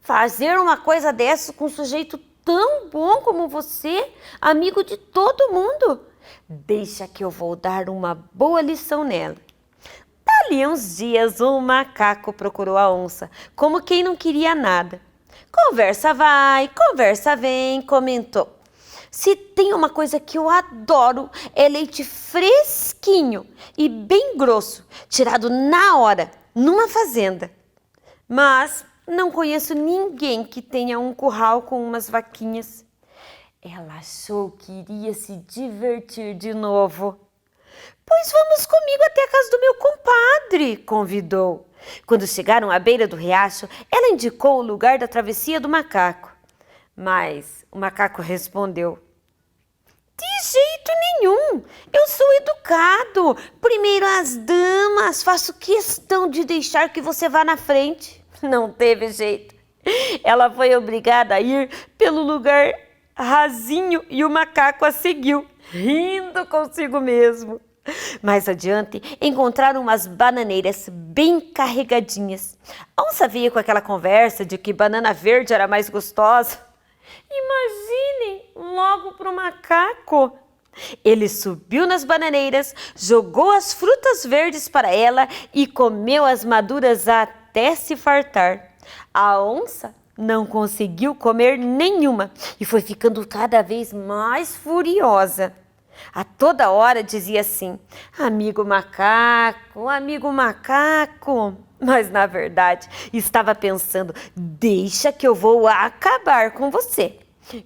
Fazer uma coisa dessa com um sujeito tão bom como você, amigo de todo mundo. Deixa que eu vou dar uma boa lição nela. Dali uns dias, o macaco procurou a onça, como quem não queria nada. Conversa vai, conversa vem, comentou: se tem uma coisa que eu adoro, é leite fresquinho e bem grosso, tirado na hora, numa fazenda. Mas Não conheço ninguém que tenha um curral com umas vaquinhas. Ela achou que iria se divertir de novo. Pois vamos comigo até a casa do meu compadre, convidou. Quando chegaram à beira do riacho, ela indicou o lugar da travessia do macaco. Mas o macaco respondeu: de jeito nenhum, eu sou educado. Primeiro as damas, faço questão de deixar que você vá na frente. Não teve jeito. Ela foi obrigada a ir pelo lugar rasinho e o macaco a seguiu, rindo consigo mesmo. Mais adiante, encontraram umas bananeiras bem carregadinhas. A onça veio com aquela conversa de que banana verde era mais gostosa. Imaginem, logo para o macaco. Ele subiu nas bananeiras, jogou as frutas verdes para ela e comeu as maduras até se fartar. A onça não conseguiu comer nenhuma e foi ficando cada vez mais furiosa. A toda hora dizia assim: amigo macaco, amigo macaco. Mas na verdade estava pensando: deixa que eu vou acabar com você.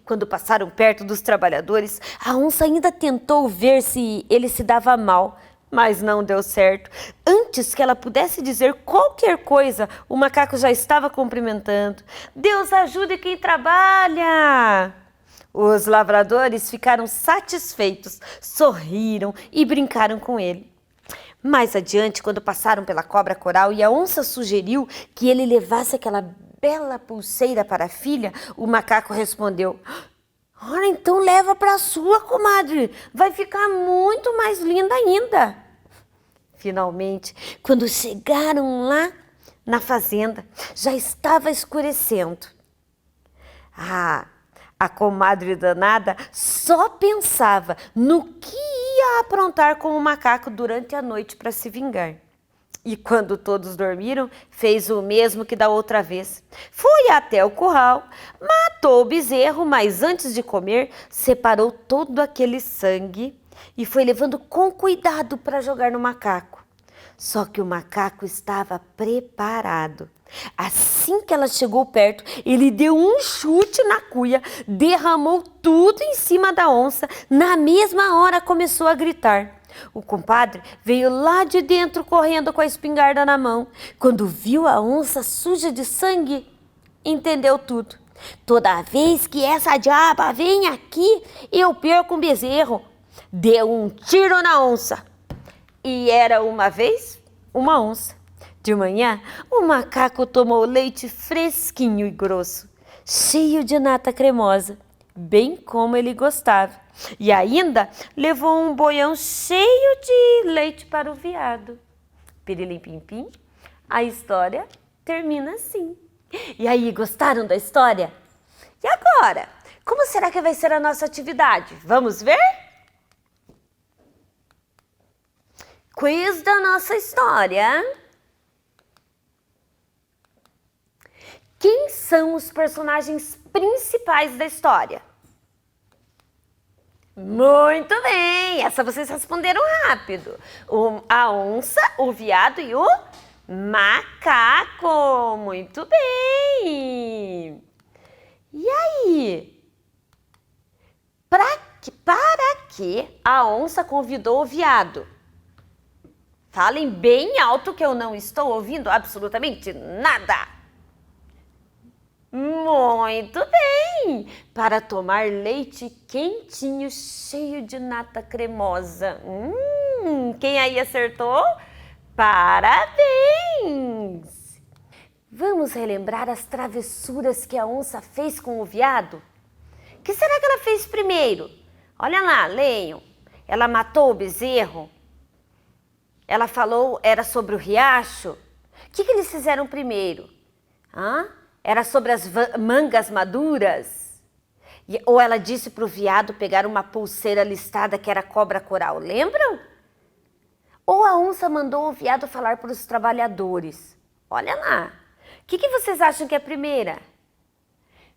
Quando passaram perto dos trabalhadores, a onça ainda tentou ver se ele se dava mal, mas não deu certo. Antes que ela pudesse dizer qualquer coisa, o macaco já estava cumprimentando: Deus ajude quem trabalha! Os lavradores ficaram satisfeitos, sorriram e brincaram com ele. Mais adiante, quando passaram pela cobra coral e a onça sugeriu que ele levasse aquela bela pulseira para a filha, o macaco respondeu: ora, então leva para a sua, comadre, vai ficar muito mais linda ainda. Finalmente, quando chegaram lá na fazenda, já estava escurecendo. A comadre danada só pensava no que ia aprontar com o macaco durante a noite para se vingar. E quando todos dormiram, fez o mesmo que da outra vez. Foi até o curral, matou o bezerro, mas antes de comer, separou todo aquele sangue e foi levando com cuidado para jogar no macaco. Só que o macaco estava preparado. Assim que ela chegou perto, ele deu um chute na cuia, derramou tudo em cima da onça. Na mesma hora começou a gritar. O compadre veio lá de dentro correndo com a espingarda na mão. Quando viu a onça suja de sangue, entendeu tudo. Toda vez que essa diaba vem aqui, eu perco um bezerro. Deu um tiro na onça. E era uma vez uma onça. De manhã, o macaco tomou leite fresquinho e grosso, cheio de nata cremosa, bem como ele gostava. E ainda levou um boião cheio de leite para o veado. Pirilim-pim-pim, a história termina assim. E aí, gostaram da história? E agora, como será que vai ser a nossa atividade? Vamos ver? Quiz da nossa história. Quem são os personagens principais da história? Muito bem! Essa vocês responderam rápido. A onça, o veado e o macaco. Muito bem! E aí? Para que a onça convidou o veado? Falem bem alto que eu não estou ouvindo absolutamente nada. Muito bem! Para tomar leite quentinho, cheio de nata cremosa. Quem aí acertou? Parabéns! Vamos relembrar as travessuras que a onça fez com o veado? O que será que ela fez primeiro? Olha lá, leiam. Ela matou o bezerro? Ela falou, era sobre o riacho? O que eles fizeram primeiro? Era sobre as mangas maduras? Ou ela disse para o veado pegar uma pulseira listada que era cobra coral, lembram? Ou a onça mandou o veado falar para os trabalhadores? Olha lá, o que vocês acham que é a primeira?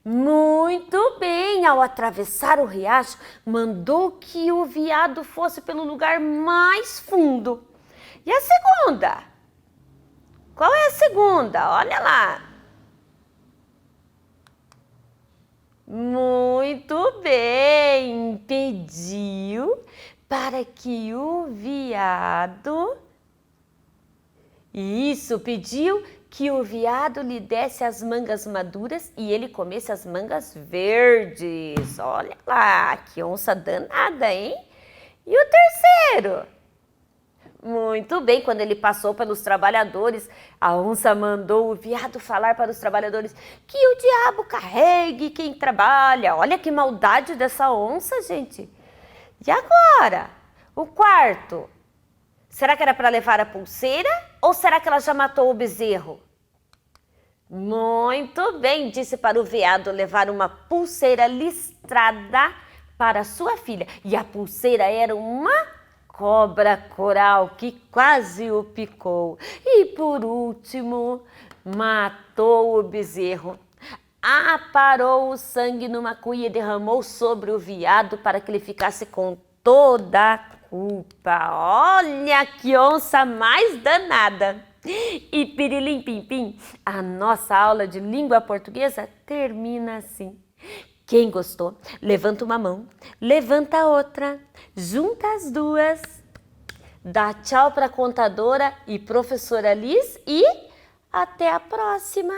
Muito bem, ao atravessar o riacho, mandou que o veado fosse pelo lugar mais fundo. E a segunda? Qual é a segunda? Olha lá. Muito bem. Pediu para que o veado... Isso, pediu que o veado lhe desse as mangas maduras e ele comesse as mangas verdes. Olha lá, que onça danada, hein? E o terceiro? Muito bem, quando ele passou pelos trabalhadores, a onça mandou o veado falar para os trabalhadores que o diabo carregue quem trabalha. Olha que maldade dessa onça, gente. E agora? O quarto? Será que era para levar a pulseira ou será que ela já matou o bezerro? Muito bem, disse para o veado levar uma pulseira listrada para sua filha. E a pulseira era uma cobra coral que quase o picou. E por último, matou o bezerro. Aparou o sangue numa cuia e derramou sobre o veado para que ele ficasse com toda a culpa. Olha que onça mais danada! E pirilim pim pim, a nossa aula de língua portuguesa termina assim. Quem gostou, levanta uma mão, levanta a outra, junta as duas, dá tchau para a contadora e professora Liz e até a próxima!